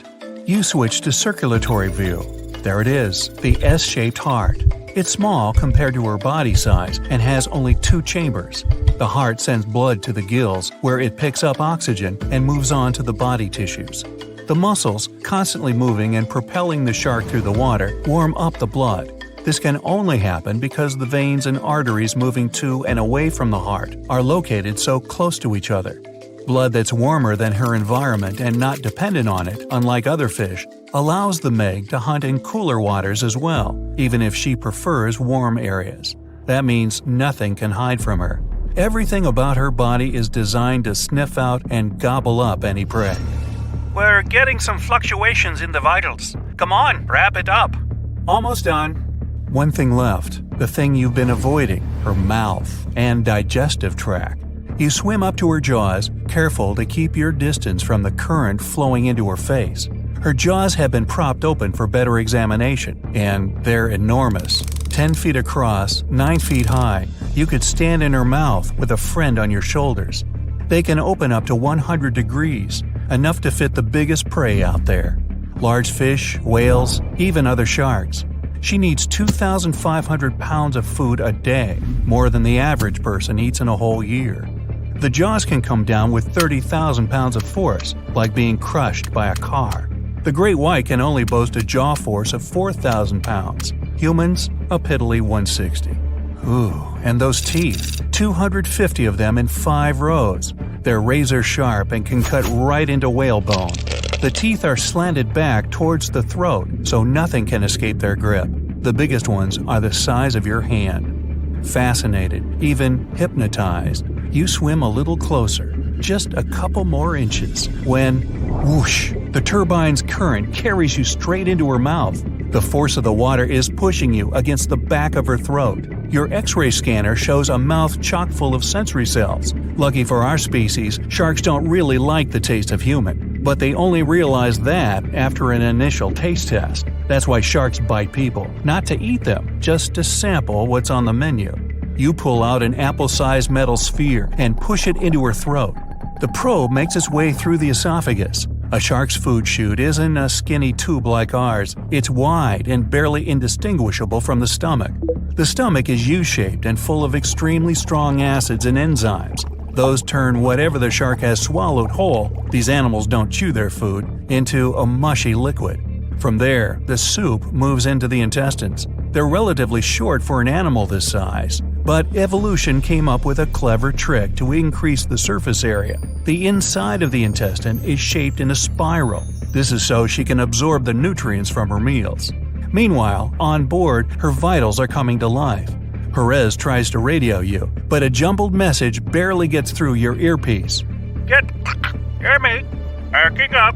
S2: You switch to circulatory view. There it is, the S-shaped heart. It's small compared to her body size and has only 2 chambers. The heart sends blood to the gills, where it picks up oxygen and moves on to the body tissues. The muscles, constantly moving and propelling the shark through the water, warm up the blood. This can only happen because the veins and arteries moving to and away from the heart are located so close to each other. Blood that's warmer than her environment and not dependent on it, unlike other fish, allows the Meg to hunt in cooler waters as well, even if she prefers warm areas. That means nothing can hide from her. Everything about her body is designed to sniff out and gobble up any prey.
S4: We're getting some fluctuations in the vitals. Come on, wrap it up.
S2: Almost done. One thing left, the thing you've been avoiding, her mouth and digestive tract. You swim up to her jaws, careful to keep your distance from the current flowing into her face. Her jaws have been propped open for better examination, and they're enormous. 10 feet across, 9 feet high, you could stand in her mouth with a friend on your shoulders. They can open up to 100 degrees, enough to fit the biggest prey out there. Large fish, whales, even other sharks. She needs 2,500 pounds of food a day, more than the average person eats in a whole year. The jaws can come down with 30,000 pounds of force, like being crushed by a car. The great white can only boast a jaw force of 4,000 pounds. Humans, a piddly 160. Ooh, and those teeth. 250 of them in 5 rows. They're razor sharp and can cut right into whale bone. The teeth are slanted back towards the throat, so nothing can escape their grip. The biggest ones are the size of your hand. Fascinated, even hypnotized, you swim a little closer, just a couple more inches, when, whoosh, the turbine's current carries you straight into her mouth. The force of the water is pushing you against the back of her throat. Your X-ray scanner shows a mouth chock full of sensory cells. Lucky for our species, sharks don't really like the taste of human, but they only realize that after an initial taste test. That's why sharks bite people, not to eat them, just to sample what's on the menu. You pull out an apple-sized metal sphere and push it into her throat. The probe makes its way through the esophagus. A shark's food chute isn't a skinny tube like ours. It's wide and barely indistinguishable from the stomach. The stomach is U-shaped and full of extremely strong acids and enzymes. Those turn whatever the shark has swallowed whole — these animals don't chew their food — into a mushy liquid. From there, the soup moves into the intestines. They're relatively short for an animal this size, but evolution came up with a clever trick to increase the surface area. The inside of the intestine is shaped in a spiral. This is so she can absorb the nutrients from her meals. Meanwhile, on board, her vitals are coming to life. Perez tries to radio you, but a jumbled message barely gets through your earpiece.
S4: Hear me? Backing up.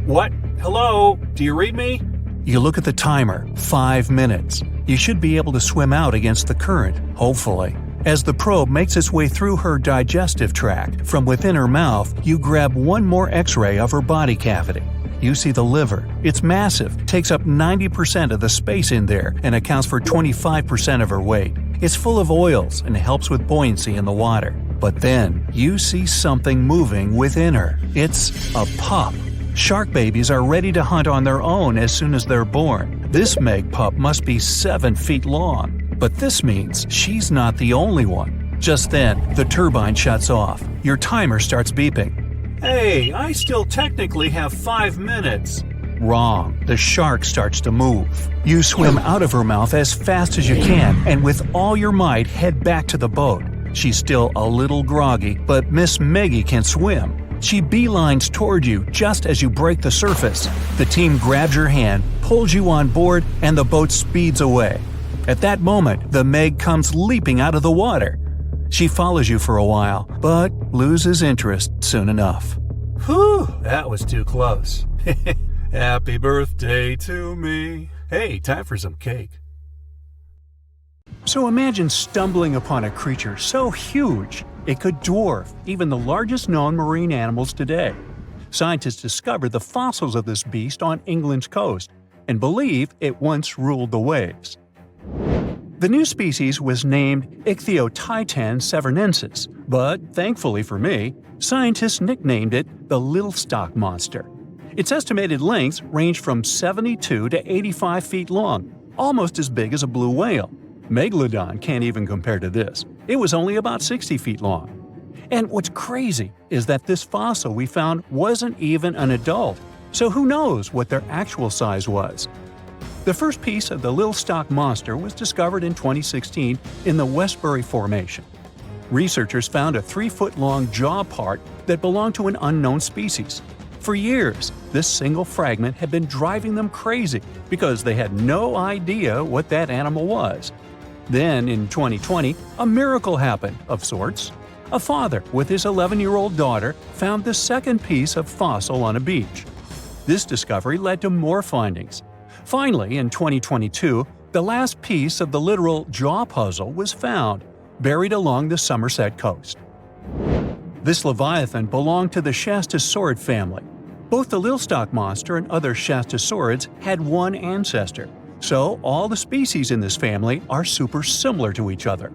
S2: What? Hello? Do you read me? You look at the timer. 5 minutes. You should be able to swim out against the current, hopefully. As the probe makes its way through her digestive tract, from within her mouth, you grab one more X-ray of her body cavity. You see the liver. It's massive, takes up 90% of the space in there, and accounts for 25% of her weight. It's full of oils and helps with buoyancy in the water. But then, you see something moving within her. It's a pup. Shark babies are ready to hunt on their own as soon as they're born. This Meg pup must be 7 feet long. But this means she's not the only one. Just then, the turbine shuts off. Your timer starts beeping. Hey, I still technically have 5 minutes. Wrong. The shark starts to move. You swim out of her mouth as fast as you can and with all your might head back to the boat. She's still a little groggy, but Miss Meggie can swim. She beelines toward you just as you break the surface. The team grabs your hand, pulls you on board, and the boat speeds away. At that moment, the Meg comes leaping out of the water. She follows you for a while, but loses interest soon enough. Whew, that was too close. Happy birthday to me. Hey, time for some cake. So imagine stumbling upon a creature so huge it could dwarf even the largest known marine animals today. Scientists discovered the fossils of this beast on England's coast and believe it once ruled the waves. The new species was named Ichthyotitan severnensis, but thankfully for me, scientists nicknamed it the Little Stock Monster. Its estimated lengths range from 72 to 85 feet long, almost as big as a blue whale. Megalodon can't even compare to this. It was only about 60 feet long. And what's crazy is that this fossil we found wasn't even an adult, so who knows what their actual size was. The first piece of the Little Stock Monster was discovered in 2016 in the Westbury Formation. Researchers found a 3-foot-long jaw part that belonged to an unknown species. For years, this single fragment had been driving them crazy because they had no idea what that animal was. Then, in 2020, a miracle happened, of sorts. A father with his 11-year-old daughter found the second piece of fossil on a beach. This discovery led to more findings. Finally, in 2022, the last piece of the literal jaw puzzle was found, buried along the Somerset coast. This Leviathan belonged to the Shastasaurid family. Both the Little Stock Monster and other Shastasaurids had one ancestor, so all the species in this family are super similar to each other.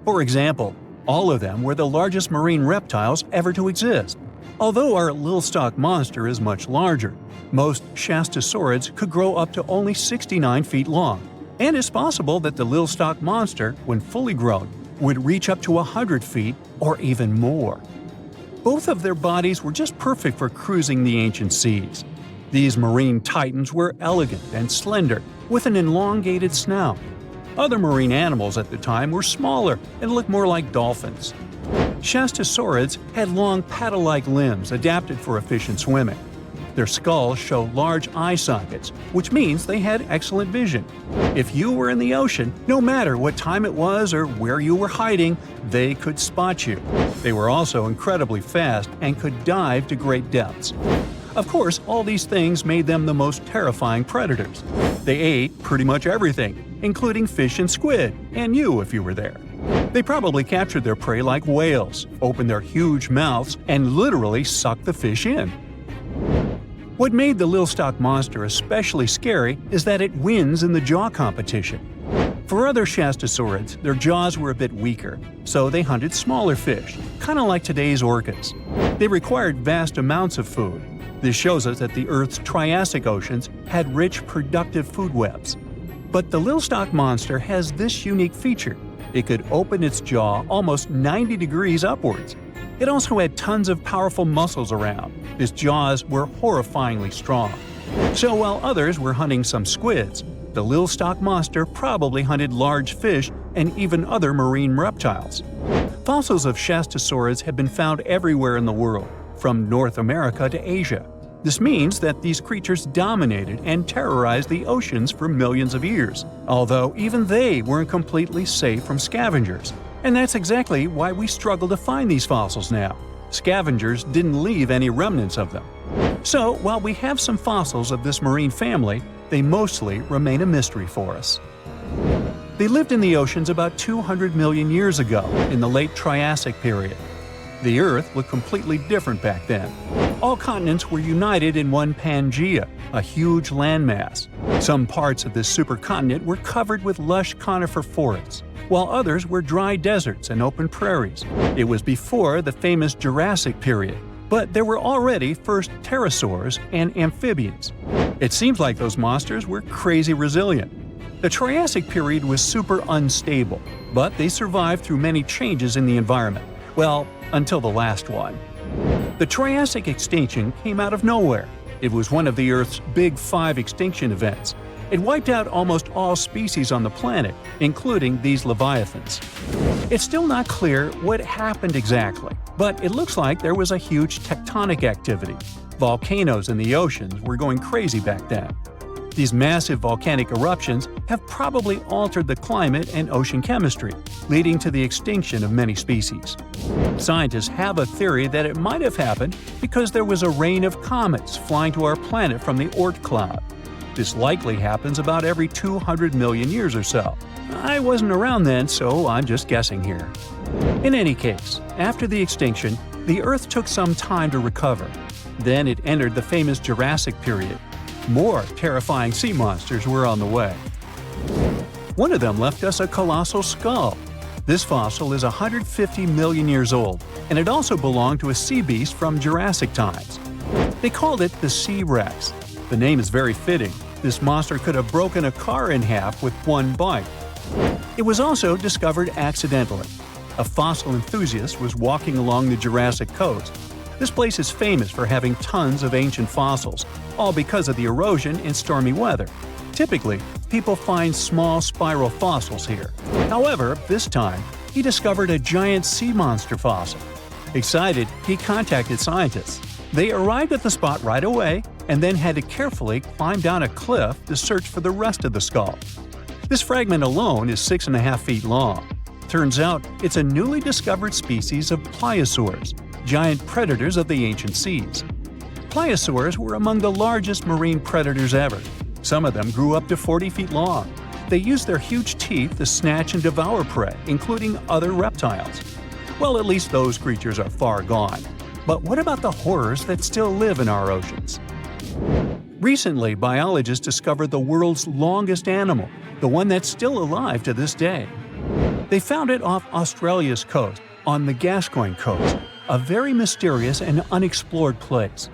S2: For example, all of them were the largest marine reptiles ever to exist. Although our Little Stock Monster is much larger, most Shastasaurids could grow up to only 69 feet long, and it's possible that the Little Stock Monster, when fully grown, would reach up to 100 feet or even more. Both of their bodies were just perfect for cruising the ancient seas. These marine titans were elegant and slender, with an elongated snout. Other marine animals at the time were smaller and looked more like dolphins. Shastasaurids had long paddle-like limbs adapted for efficient swimming. Their skulls show large eye sockets, which means they had excellent vision. If you were in the ocean, no matter what time it was or where you were hiding, they could spot you. They were also incredibly fast and could dive to great depths. Of course, all these things made them the most terrifying predators. They ate pretty much everything, including fish and squid, and you if you were there. They probably captured their prey like whales, opened their huge mouths, and literally sucked the fish in. What made the Lilstock monster especially scary is that it wins in the jaw competition. For other shastosaurids, their jaws were a bit weaker, so they hunted smaller fish, kind of like today's orcas. They required vast amounts of food. This shows us that the Earth's Triassic oceans had rich, productive food webs. But the Lilstock monster has this unique feature. It could open its jaw almost 90 degrees upwards. It also had tons of powerful muscles around. Its jaws were horrifyingly strong. So while others were hunting some squids, the Lilstock monster probably hunted large fish and even other marine reptiles. Fossils of shastosaurids have been found everywhere in the world, from North America to Asia. This means that these creatures dominated and terrorized the oceans for millions of years, although even they weren't completely safe from scavengers. And that's exactly why we struggle to find these fossils now. Scavengers didn't leave any remnants of them. So, while we have some fossils of this marine family, they mostly remain a mystery for us. They lived in the oceans about 200 million years ago, in the late Triassic period. The Earth looked completely different back then. All continents were united in one Pangaea, a huge landmass. Some parts of this supercontinent were covered with lush conifer forests, while others were dry deserts and open prairies. It was before the famous Jurassic period, but there were already first pterosaurs and amphibians. It seems like those monsters were crazy resilient. The Triassic period was super unstable, but they survived through many changes in the environment. Well, until the last one. The Triassic extinction came out of nowhere. It was one of the Earth's big 5 extinction events. It wiped out almost all species on the planet, including these leviathans. It's still not clear what happened exactly, but it looks like there was a huge tectonic activity. Volcanoes in the oceans were going crazy back then. These massive volcanic eruptions have probably altered the climate and ocean chemistry, leading to the extinction of many species. Scientists have a theory that it might have happened because there was a rain of comets flying to our planet from the Oort cloud. This likely happens about every 200 million years or so. I wasn't around then, so I'm just guessing here. In any case, after the extinction, the Earth took some time to recover. Then it entered the famous Jurassic period. More terrifying sea monsters were on the way. One of them left us a colossal skull. This fossil is 150 million years old, and it also belonged to a sea beast from Jurassic times. They called it the Sea Rex. The name is very fitting. This monster could have broken a car in half with one bite. It was also discovered accidentally. A fossil enthusiast was walking along the Jurassic coast. This place is famous for having tons of ancient fossils, all because of the erosion in stormy weather. Typically, people find small spiral fossils here. However, this time, he discovered a giant sea monster fossil. Excited, he contacted scientists. They arrived at the spot right away and then had to carefully climb down a cliff to search for the rest of the skull. This fragment alone is 6.5 feet long. Turns out it's a newly discovered species of pliosaurs, giant predators of the ancient seas. Pliosaurs were among the largest marine predators ever. Some of them grew up to 40 feet long. They used their huge teeth to snatch and devour prey, including other reptiles. Well, at least those creatures are far gone. But what about the horrors that still live in our oceans? Recently, biologists discovered the world's longest animal, the one that's still alive to this day. They found it off Australia's coast, on the Gascoyne coast, a very mysterious and unexplored place.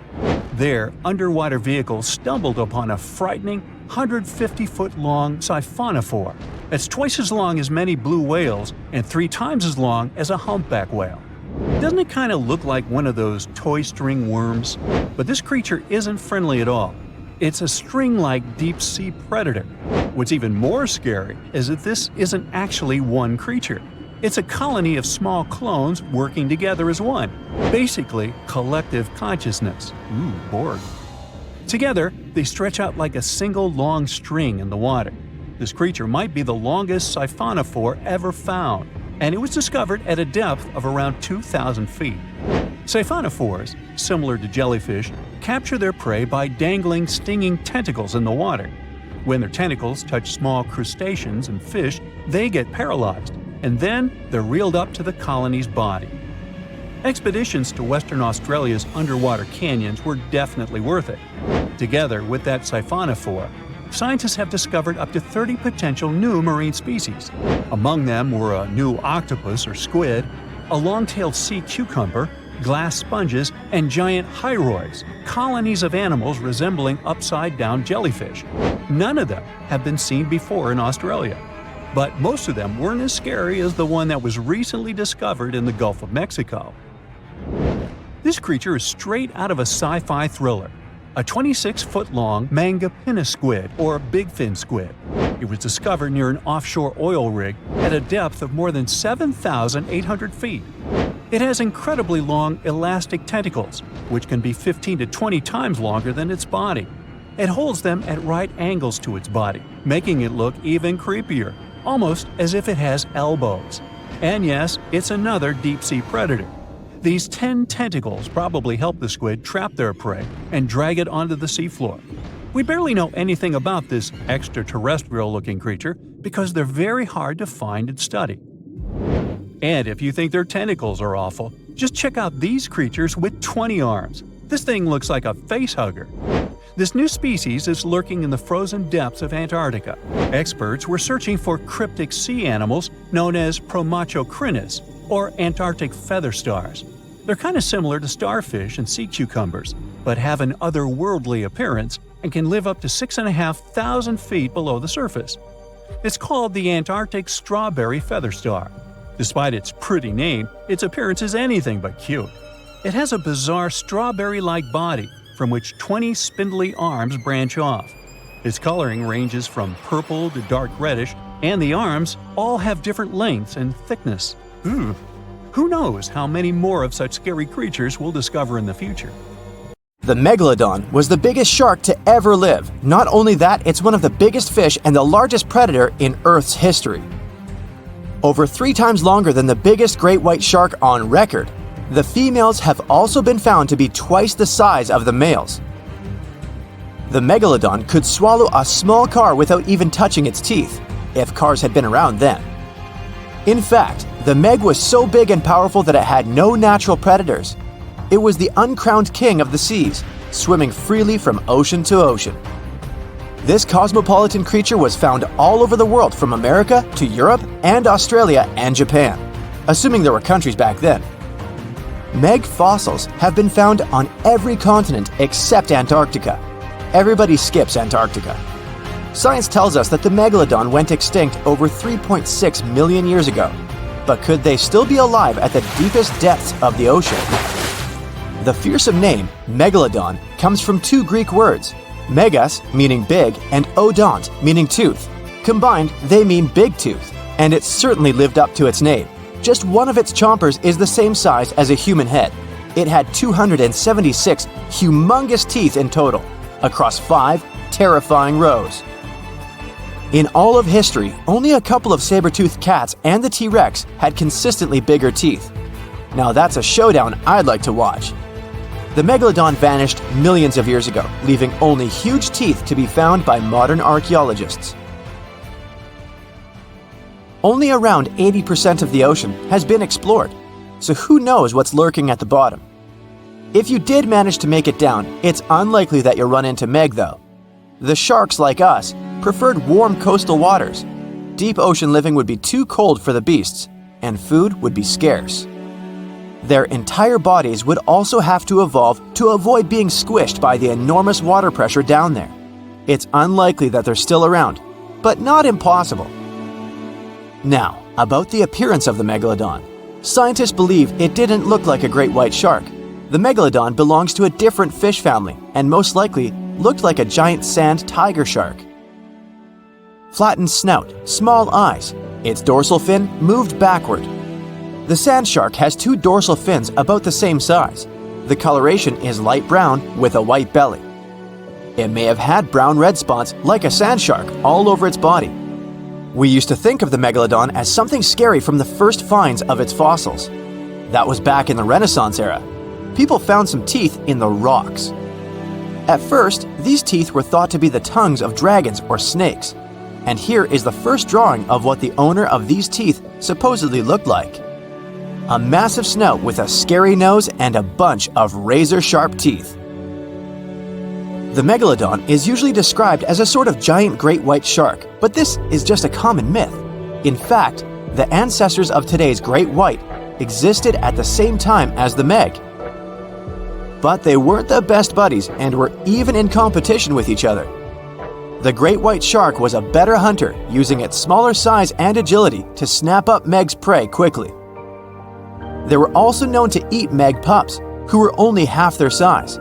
S2: There, underwater vehicles stumbled upon a frightening 150-foot-long siphonophore. That's twice as long as many blue whales and 3 times as long as a humpback whale. Doesn't it kind of look like one of those toy string worms? But this creature isn't friendly at all. It's a string-like deep-sea predator. What's even more scary is that this isn't actually one creature. It's a colony of small clones working together as one. Basically, collective consciousness. Ooh, Borg. Together, they stretch out like a single long string in the water. This creature might be the longest siphonophore ever found, and it was discovered at a depth of around 2,000 feet. Siphonophores, similar to jellyfish, capture their prey by dangling stinging tentacles in the water. When their tentacles touch small crustaceans and fish, they get paralyzed, and then they're reeled up to the colony's body. Expeditions to Western Australia's underwater canyons were definitely worth it. Together with that siphonophore, scientists have discovered up to 30 potential new marine species. Among them were a new octopus or squid, a long-tailed sea cucumber, glass sponges, and giant hyroids, colonies of animals resembling upside-down jellyfish. None of them have been seen before in Australia, but most of them weren't as scary as the one that was recently discovered in the Gulf of Mexico. This creature is straight out of a sci-fi thriller, a 26-foot-long manga pinna squid or bigfin squid. It was discovered near an offshore oil rig at a depth of more than 7,800 feet. It has incredibly long elastic tentacles, which can be 15 to 20 times longer than its body. It holds them at right angles to its body, making it look even creepier, almost as if it has elbows. And yes, it's another deep-sea predator. These 10 tentacles probably help the squid trap their prey and drag it onto the seafloor. We barely know anything about this extraterrestrial-looking creature because they're very hard to find and study. And if you think their tentacles are awful, just check out these creatures with 20 arms. This thing looks like a facehugger. This new species is lurking in the frozen depths of Antarctica. Experts were searching for cryptic sea animals known as Promachocrinus, or Antarctic feather stars. They're kind of similar to starfish and sea cucumbers, but have an otherworldly appearance and can live up to 6,500 feet below the surface. It's called the Antarctic strawberry feather star. Despite its pretty name, its appearance is anything but cute. It has a bizarre strawberry-like body from which 20 spindly arms branch off. Its coloring ranges from purple to dark reddish, and the arms all have different lengths and thickness. Who knows how many more of such scary creatures we'll discover in the future.
S5: The megalodon was the biggest shark to ever live. Not only that, it's one of the biggest fish and the largest predator in Earth's history. Over 3 times longer than the biggest great white shark on record, the females have also been found to be twice the size of the males. The megalodon could swallow a small car without even touching its teeth, if cars had been around then. In fact, the Meg was so big and powerful that it had no natural predators. It was the uncrowned king of the seas, swimming freely from ocean to ocean. This cosmopolitan creature was found all over the world, from America to Europe and Australia and Japan, assuming there were countries back then. Meg fossils have been found on every continent except Antarctica. Everybody skips Antarctica. Science tells us that the megalodon went extinct over 3.6 million years ago, but could they still be alive at the deepest depths of the ocean? The fearsome name, megalodon, comes from 2 Greek words, megas, meaning big, and odont, meaning tooth. Combined, they mean big tooth, and it certainly lived up to its name. Just one of its chompers is the same size as a human head. It had 276 humongous teeth in total, across 5 terrifying rows. In all of history, only a couple of saber-toothed cats and the T-Rex had consistently bigger teeth. Now that's a showdown I'd like to watch. The megalodon vanished millions of years ago, leaving only huge teeth to be found by modern archaeologists. Only around 80% of the ocean has been explored, so who knows what's lurking at the bottom. If you did manage to make it down, it's unlikely that you'll run into Meg though. The sharks, like us, preferred warm coastal waters. Deep ocean living would be too cold for the beasts, and food would be scarce. Their entire bodies would also have to evolve to avoid being squished by the enormous water pressure down there. It's unlikely that they're still around, but not impossible. Now, about the appearance of the megalodon. Scientists believe it didn't look like a great white shark. The megalodon belongs to a different fish family and most likely looked like a giant sand tiger shark. Flattened snout, small eyes. Its dorsal fin moved backward. The sand shark has 2 dorsal fins about the same size. The coloration is light brown with a white belly. It may have had brown-red spots like a sand shark all over its body. We used to think of the megalodon as something scary from the first finds of its fossils. That was back in the Renaissance era. People found some teeth in the rocks. At first, these teeth were thought to be the tongues of dragons or snakes. And here is the first drawing of what the owner of these teeth supposedly looked like. a massive snout with a scary nose and a bunch of razor-sharp teeth. The megalodon is usually described as a sort of giant great white shark, but this is just a common myth. In fact, the ancestors of today's great white existed at the same time as the meg. But they weren't the best buddies and were even in competition with each other. The great white shark was a better hunter, using its smaller size and agility to snap up meg's prey quickly. They were also known to eat meg pups, who were only half their size.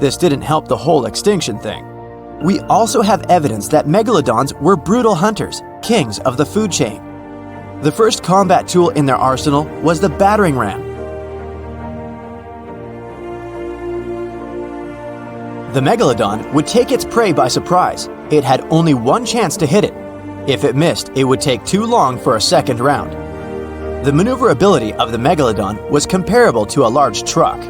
S5: This didn't help the whole extinction thing. We also have evidence that megalodons were brutal hunters, kings of the food chain. The first combat tool in their arsenal was the battering ram. The megalodon would take its prey by surprise. It had only one chance to hit it. If it missed, it would take too long for a second round. The maneuverability of the megalodon was comparable to a large truck.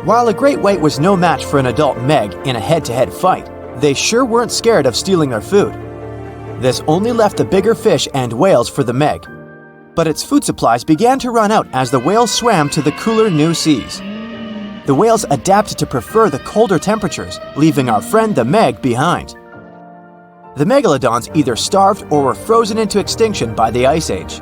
S5: While a great white was no match for an adult meg in a head-to-head fight, they sure weren't scared of stealing their food. This only left the bigger fish and whales for the meg. But its food supplies began to run out as the whales swam to the cooler new seas. The whales adapted to prefer the colder temperatures, leaving our friend the meg behind. The megalodons either starved or were frozen into extinction by the Ice Age.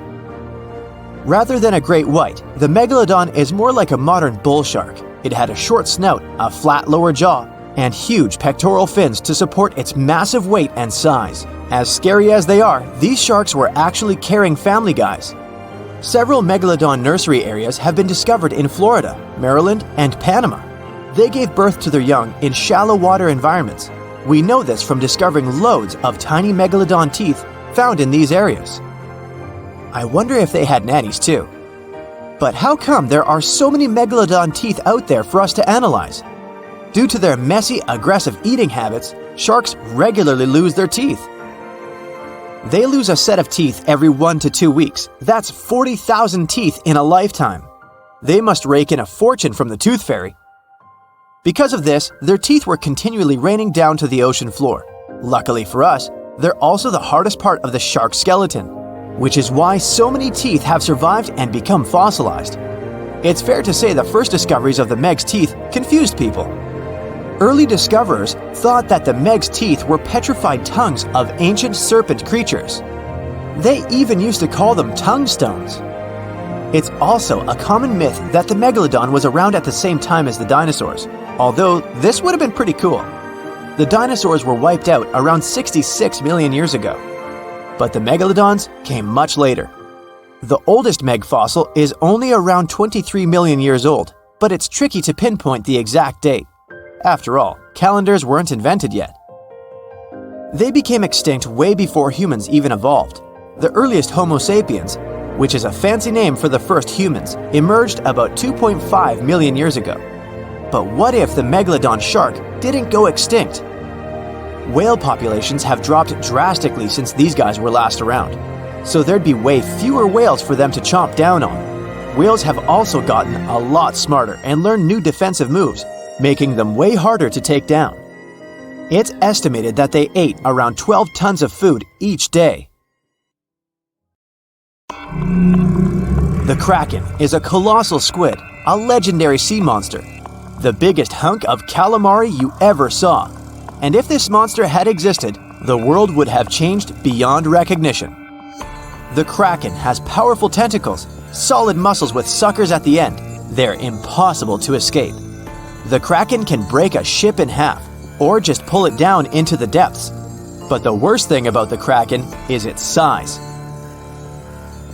S5: Rather than a great white, the megalodon is more like a modern bull shark. It had a short snout, a flat lower jaw, and huge pectoral fins to support its massive weight and size. As scary as they are, these sharks were actually caring family guys. Several megalodon nursery areas have been discovered in Florida, Maryland, and Panama. They gave birth to their young in shallow water environments. We know this from discovering loads of tiny megalodon teeth found in these areas. I wonder if they had nannies too. But how come there are so many megalodon teeth out there for us to analyze? Due to their messy, aggressive eating habits, sharks regularly lose their teeth. They lose a set of teeth every 1 to 2 weeks. That's 40,000 teeth in a lifetime. They must rake in a fortune from the tooth fairy. Because of this, their teeth were continually raining down to the ocean floor. Luckily for us, they're also the hardest part of the shark skeleton, which is why so many teeth have survived and become fossilized. It's fair to say the first discoveries of the meg's teeth confused people. Early discoverers thought that the meg's teeth were petrified tongues of ancient serpent creatures. They even used to call them tongue stones. It's also a common myth that the megalodon was around at the same time as the dinosaurs, although this would have been pretty cool. The dinosaurs were wiped out around 66 million years ago, but the megalodons came much later. The oldest meg fossil is only around 23 million years old, but it's tricky to pinpoint the exact date. After all, calendars weren't invented yet. They became extinct way before humans even evolved. The earliest Homo sapiens, which is a fancy name for the first humans, emerged about 2.5 million years ago. But what if the megalodon shark didn't go extinct? Whale populations have dropped drastically since these guys were last around, so there'd be way fewer whales for them to chomp down on. Whales have also gotten a lot smarter and learned new defensive moves, making them way harder to take down. It's estimated that they ate around 12 tons of food each day. The kraken is a colossal squid, a legendary sea monster, the biggest hunk of calamari you ever saw. And if this monster had existed, the world would have changed beyond recognition. The kraken has powerful tentacles, solid muscles with suckers at the end. They're impossible to escape. The kraken can break a ship in half, or just pull it down into the depths. But the worst thing about the kraken is its size.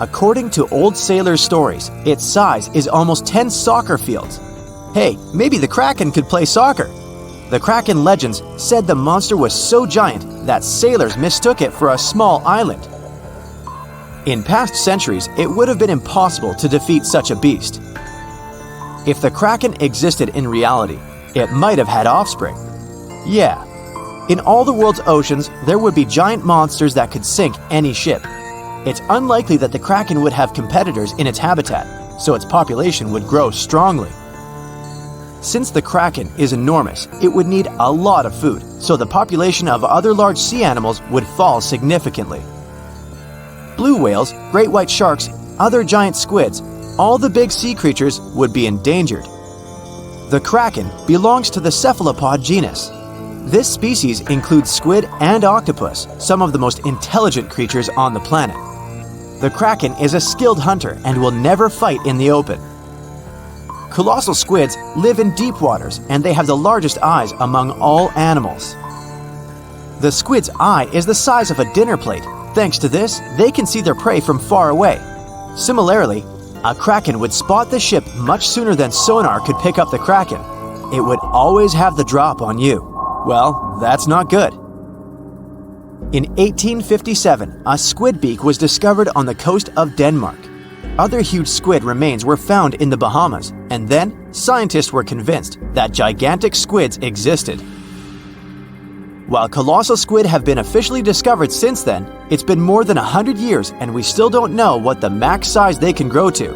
S5: According to old sailors' stories, its size is almost 10 soccer fields. Hey, maybe the kraken could play soccer. The kraken legends said the monster was so giant that sailors mistook it for a small island. In past centuries, it would have been impossible to defeat such a beast. If the kraken existed in reality, it might have had offspring. Yeah, in all the world's oceans, there would be giant monsters that could sink any ship. It's unlikely that the kraken would have competitors in its habitat, so its population would grow strongly. Since the kraken is enormous, it would need a lot of food, so the population of other large sea animals would fall significantly. Blue whales, great white sharks, other giant squids, all the big sea creatures would be endangered. The kraken belongs to the cephalopod genus. This species includes squid and octopus, some of the most intelligent creatures on the planet. The kraken is a skilled hunter and will never fight in the open. Colossal squids live in deep waters and they have the largest eyes among all animals. The squid's eye is the size of a dinner plate. Thanks to this, they can see their prey from far away. Similarly, a kraken would spot the ship much sooner than sonar could pick up the kraken. It would always have the drop on you. Well, that's not good. In 1857, a squid beak was discovered on the coast of Denmark. Other huge squid remains were found in the Bahamas, and then scientists were convinced that gigantic squids existed. While colossal squid have been officially discovered since then, it's been more than 100 years and we still don't know what the max size they can grow to.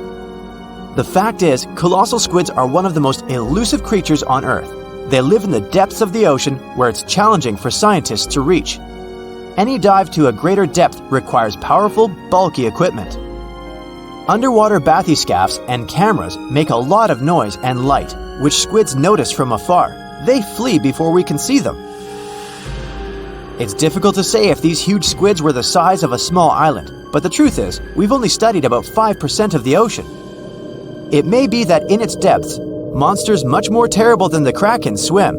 S5: The fact is, colossal squids are one of the most elusive creatures on Earth. They live in the depths of the ocean where it's challenging for scientists to reach. Any dive to a greater depth requires powerful, bulky equipment. Underwater bathyscaphs and cameras make a lot of noise and light, which squids notice from afar. They flee before we can see them. It's difficult to say if these huge squids were the size of a small island, but the truth is, we've only studied about 5% of the ocean. It may be that in its depths, monsters much more terrible than the kraken swim.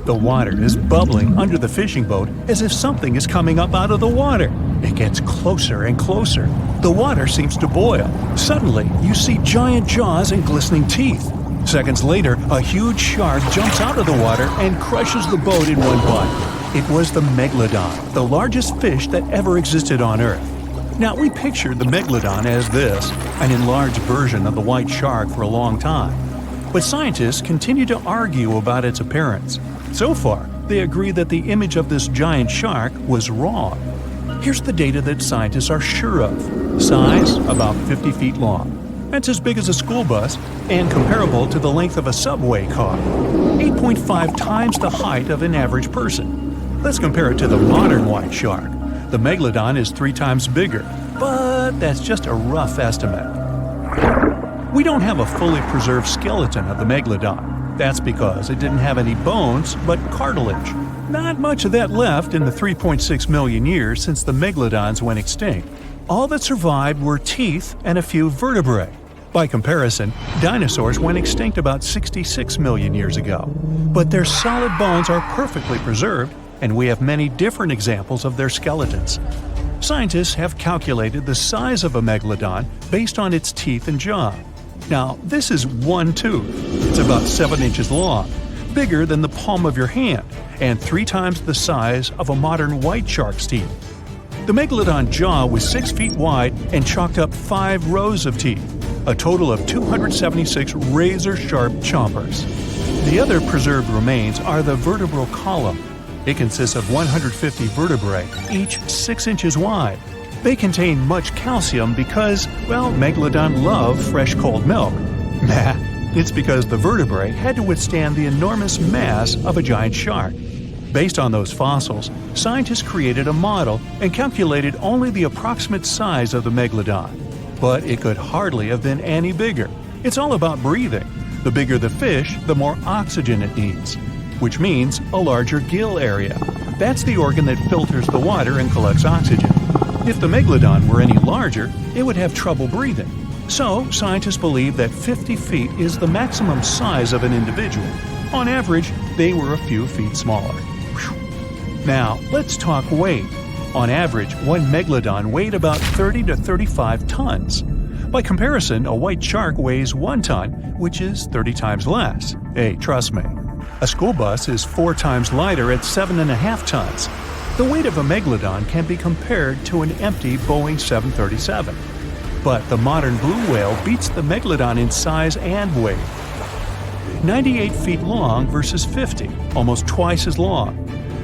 S2: The water is bubbling under the fishing boat as if something is coming up out of the water. It gets closer and closer. The water seems to boil. Suddenly, you see giant jaws and glistening teeth. Seconds later, a huge shark jumps out of the water and crushes the boat in one bite. It was the megalodon, the largest fish that ever existed on Earth. Now, we pictured the megalodon as this, an enlarged version of the white shark for a long time. But scientists continue to argue about its appearance. So far, they agree that the image of this giant shark was wrong. Here's the data that scientists are sure of. Size, about 50 feet long. That's as big as a school bus and comparable to the length of a subway car. 8.5 times the height of an average person. Let's compare it to the modern white shark. The megalodon is 3 times bigger, but that's just a rough estimate. We don't have a fully preserved skeleton of the megalodon. That's because it didn't have any bones, but cartilage. Not much of that left in the 3.6 million years since the megalodons went extinct. All that survived were teeth and a few vertebrae. By comparison, dinosaurs went extinct about 66 million years ago. But their solid bones are perfectly preserved, and we have many different examples of their skeletons. Scientists have calculated the size of a megalodon based on its teeth and jaw. Now, this is one tooth. It's about 7 inches long, bigger than the palm of your hand, and 3 times the size of a modern white shark's teeth. The megalodon jaw was 6 feet wide and chalked up 5 rows of teeth, a total of 276 razor-sharp chompers. The other preserved remains are the vertebral column. It consists of 150 vertebrae, each 6 inches wide. They contain much calcium because, well, megalodon love fresh cold milk. Nah, it's because the vertebrae had to withstand the enormous mass of a giant shark. Based on those fossils, scientists created a model and calculated only the approximate size of the megalodon. But it could hardly have been any bigger. It's all about breathing. The bigger the fish, the more oxygen it needs, which means a larger gill area. That's the organ that filters the water and collects oxygen. If the megalodon were any larger, it would have trouble breathing. So, scientists believe that 50 feet is the maximum size of an individual. On average, they were a few feet smaller. Whew. Now, let's talk weight. On average, one megalodon weighed about 30 to 35 tons. By comparison, a white shark weighs 1 ton, which is 30 times less. Hey, trust me. A school bus is 4 times lighter at 7.5 tons. The weight of a megalodon can be compared to an empty Boeing 737. But the modern blue whale beats the megalodon in size and weight. 98 feet long versus 50, almost twice as long.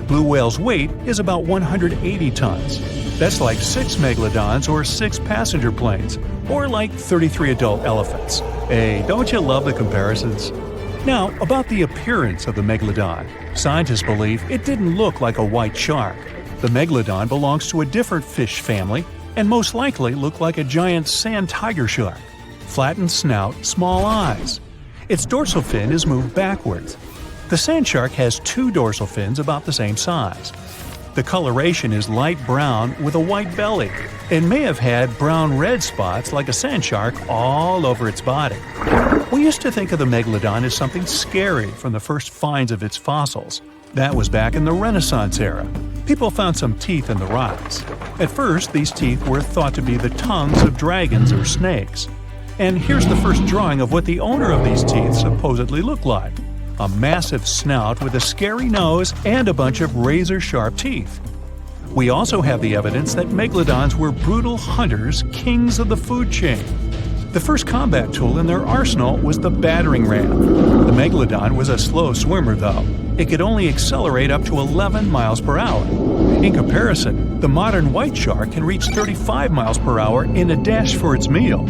S2: Blue whale's weight is about 180 tons. That's like 6 megalodons or 6 passenger planes, or like 33 adult elephants. Hey, don't you love the comparisons? Now, about the appearance of the megalodon. Scientists believe it didn't look like a white shark. The megalodon belongs to a different fish family and most likely looked like a giant sand tiger shark. Flattened snout, small eyes. Its dorsal fin is moved backwards. The sand shark has 2 dorsal fins about the same size. The coloration is light brown with a white belly. It may have had brown-red spots like a sand shark all over its body. We used to think of the megalodon as something scary from the first finds of its fossils. That was back in the Renaissance era. People found some teeth in the rocks. At first, these teeth were thought to be the tongues of dragons or snakes. And here's the first drawing of what the owner of these teeth supposedly looked like. A massive snout with a scary nose and a bunch of razor-sharp teeth. We also have the evidence that megalodons were brutal hunters, kings of the food chain. The first combat tool in their arsenal was the battering ram. The megalodon was a slow swimmer, though. It could only accelerate up to 11 miles per hour. In comparison, the modern white shark can reach 35 miles per hour in a dash for its meal.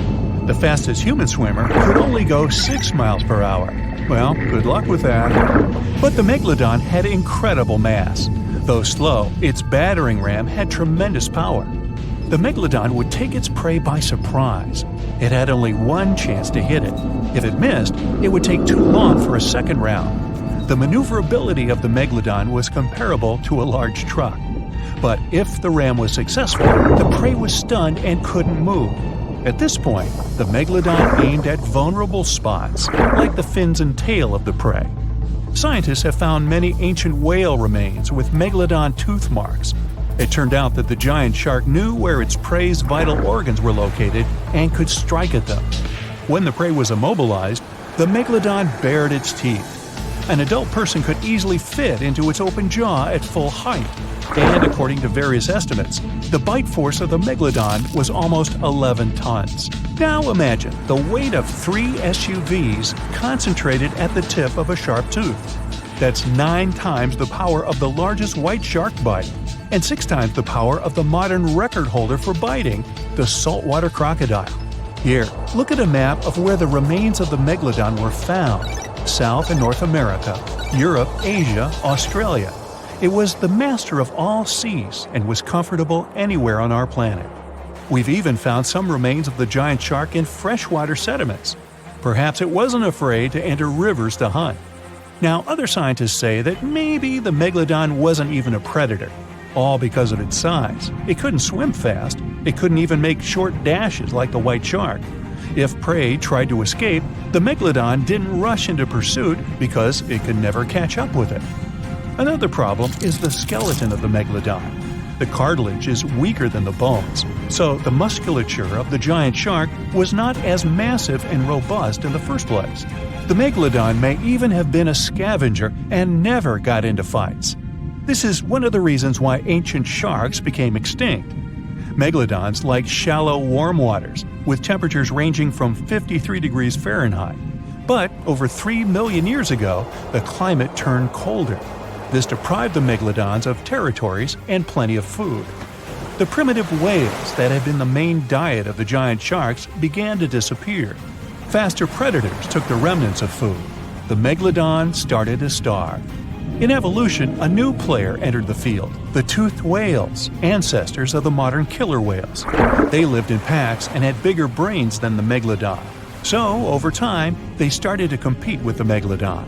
S2: The fastest human swimmer could only go 6 miles per hour. Well, good luck with that. But the megalodon had incredible mass. Though slow, its battering ram had tremendous power. The megalodon would take its prey by surprise. It had only one chance to hit it. If it missed, it would take too long for a second round. The maneuverability of the megalodon was comparable to a large truck. But if the ram was successful, the prey was stunned and couldn't move. At this point, the megalodon aimed at vulnerable spots, like the fins and tail of the prey. Scientists have found many ancient whale remains with megalodon tooth marks. It turned out that the giant shark knew where its prey's vital organs were located and could strike at them. When the prey was immobilized, the megalodon bared its teeth. An adult person could easily fit into its open jaw at full height. And according to various estimates, the bite force of the megalodon was almost 11 tons. Now imagine the weight of 3 SUVs concentrated at the tip of a sharp tooth. That's 9 times the power of the largest white shark bite, and 6 times the power of the modern record holder for biting, the saltwater crocodile. Here, look at a map of where the remains of the megalodon were found. South and North America, Europe, Asia, Australia. It was the master of all seas and was comfortable anywhere on our planet. We've even found some remains of the giant shark in freshwater sediments. Perhaps it wasn't afraid to enter rivers to hunt. Now, other scientists say that maybe the megalodon wasn't even a predator, all because of its size. It couldn't swim fast. It couldn't even make short dashes like the white shark. If prey tried to escape, the megalodon didn't rush into pursuit because it could never catch up with it. Another problem is the skeleton of the megalodon. The cartilage is weaker than the bones, so the musculature of the giant shark was not as massive and robust in the first place. The megalodon may even have been a scavenger and never got into fights. This is one of the reasons why ancient sharks became extinct. Megalodons like shallow, warm waters, with temperatures ranging from 53 degrees Fahrenheit. But over 3 million years ago, the climate turned colder. This deprived the megalodons of territories and plenty of food. The primitive whales that had been the main diet of the giant sharks began to disappear. Faster predators took the remnants of food. The megalodon started to starve. In evolution, a new player entered the field, the toothed whales, ancestors of the modern killer whales. They lived in packs and had bigger brains than the megalodon. So, over time, they started to compete with the megalodon.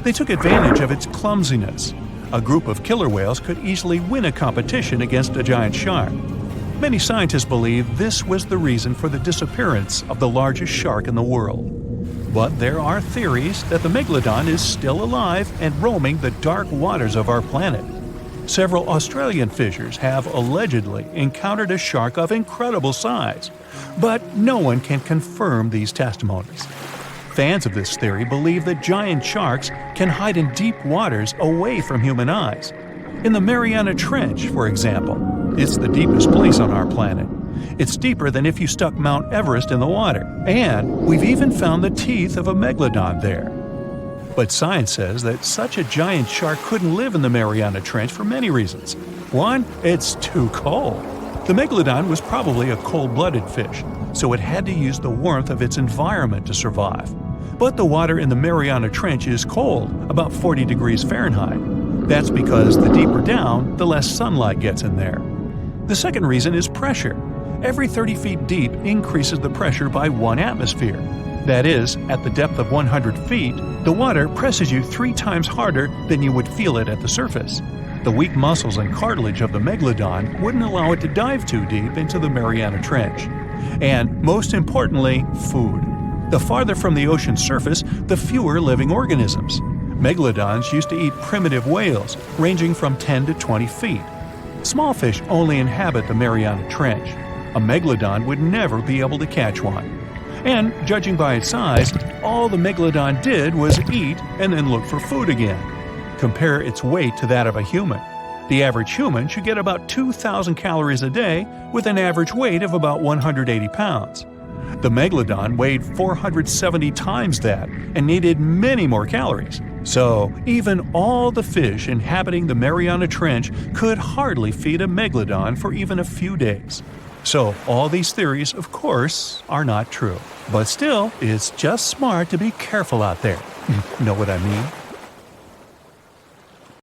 S2: They took advantage of its clumsiness. A group of killer whales could easily win a competition against a giant shark. Many scientists believe this was the reason for the disappearance of the largest shark in the world. But there are theories that the megalodon is still alive and roaming the dark waters of our planet. Several Australian fishers have allegedly encountered a shark of incredible size, but no one can confirm these testimonies. Fans of this theory believe that giant sharks can hide in deep waters away from human eyes. In the Mariana Trench, for example, it's the deepest place on our planet. It's deeper than if you stuck Mount Everest in the water, and we've even found the teeth of a megalodon there. But science says that such a giant shark couldn't live in the Mariana Trench for many reasons. One, it's too cold. The megalodon was probably a cold-blooded fish, so it had to use the warmth of its environment to survive. But the water in the Mariana Trench is cold, about 40 degrees Fahrenheit. That's because the deeper down, the less sunlight gets in there. The second reason is pressure. Every 30 feet deep increases the pressure by 1 atmosphere. That is, at the depth of 100 feet, the water presses you 3 times harder than you would feel it at the surface. The weak muscles and cartilage of the megalodon wouldn't allow it to dive too deep into the Mariana Trench. And, most importantly, food. The farther from the ocean surface, the fewer living organisms. Megalodons used to eat primitive whales, ranging from 10 to 20 feet. Small fish only inhabit the Mariana Trench. A megalodon would never be able to catch one. And, judging by its size, all the megalodon did was eat and then look for food again. Compare its weight to that of a human. The average human should get about 2,000 calories a day with an average weight of about 180 pounds. The megalodon weighed 470 times that and needed many more calories. So, even all the fish inhabiting the Mariana Trench could hardly feed a megalodon for even a few days. So, all these theories, of course, are not true. But still, it's just smart to be careful out there. Know what I mean?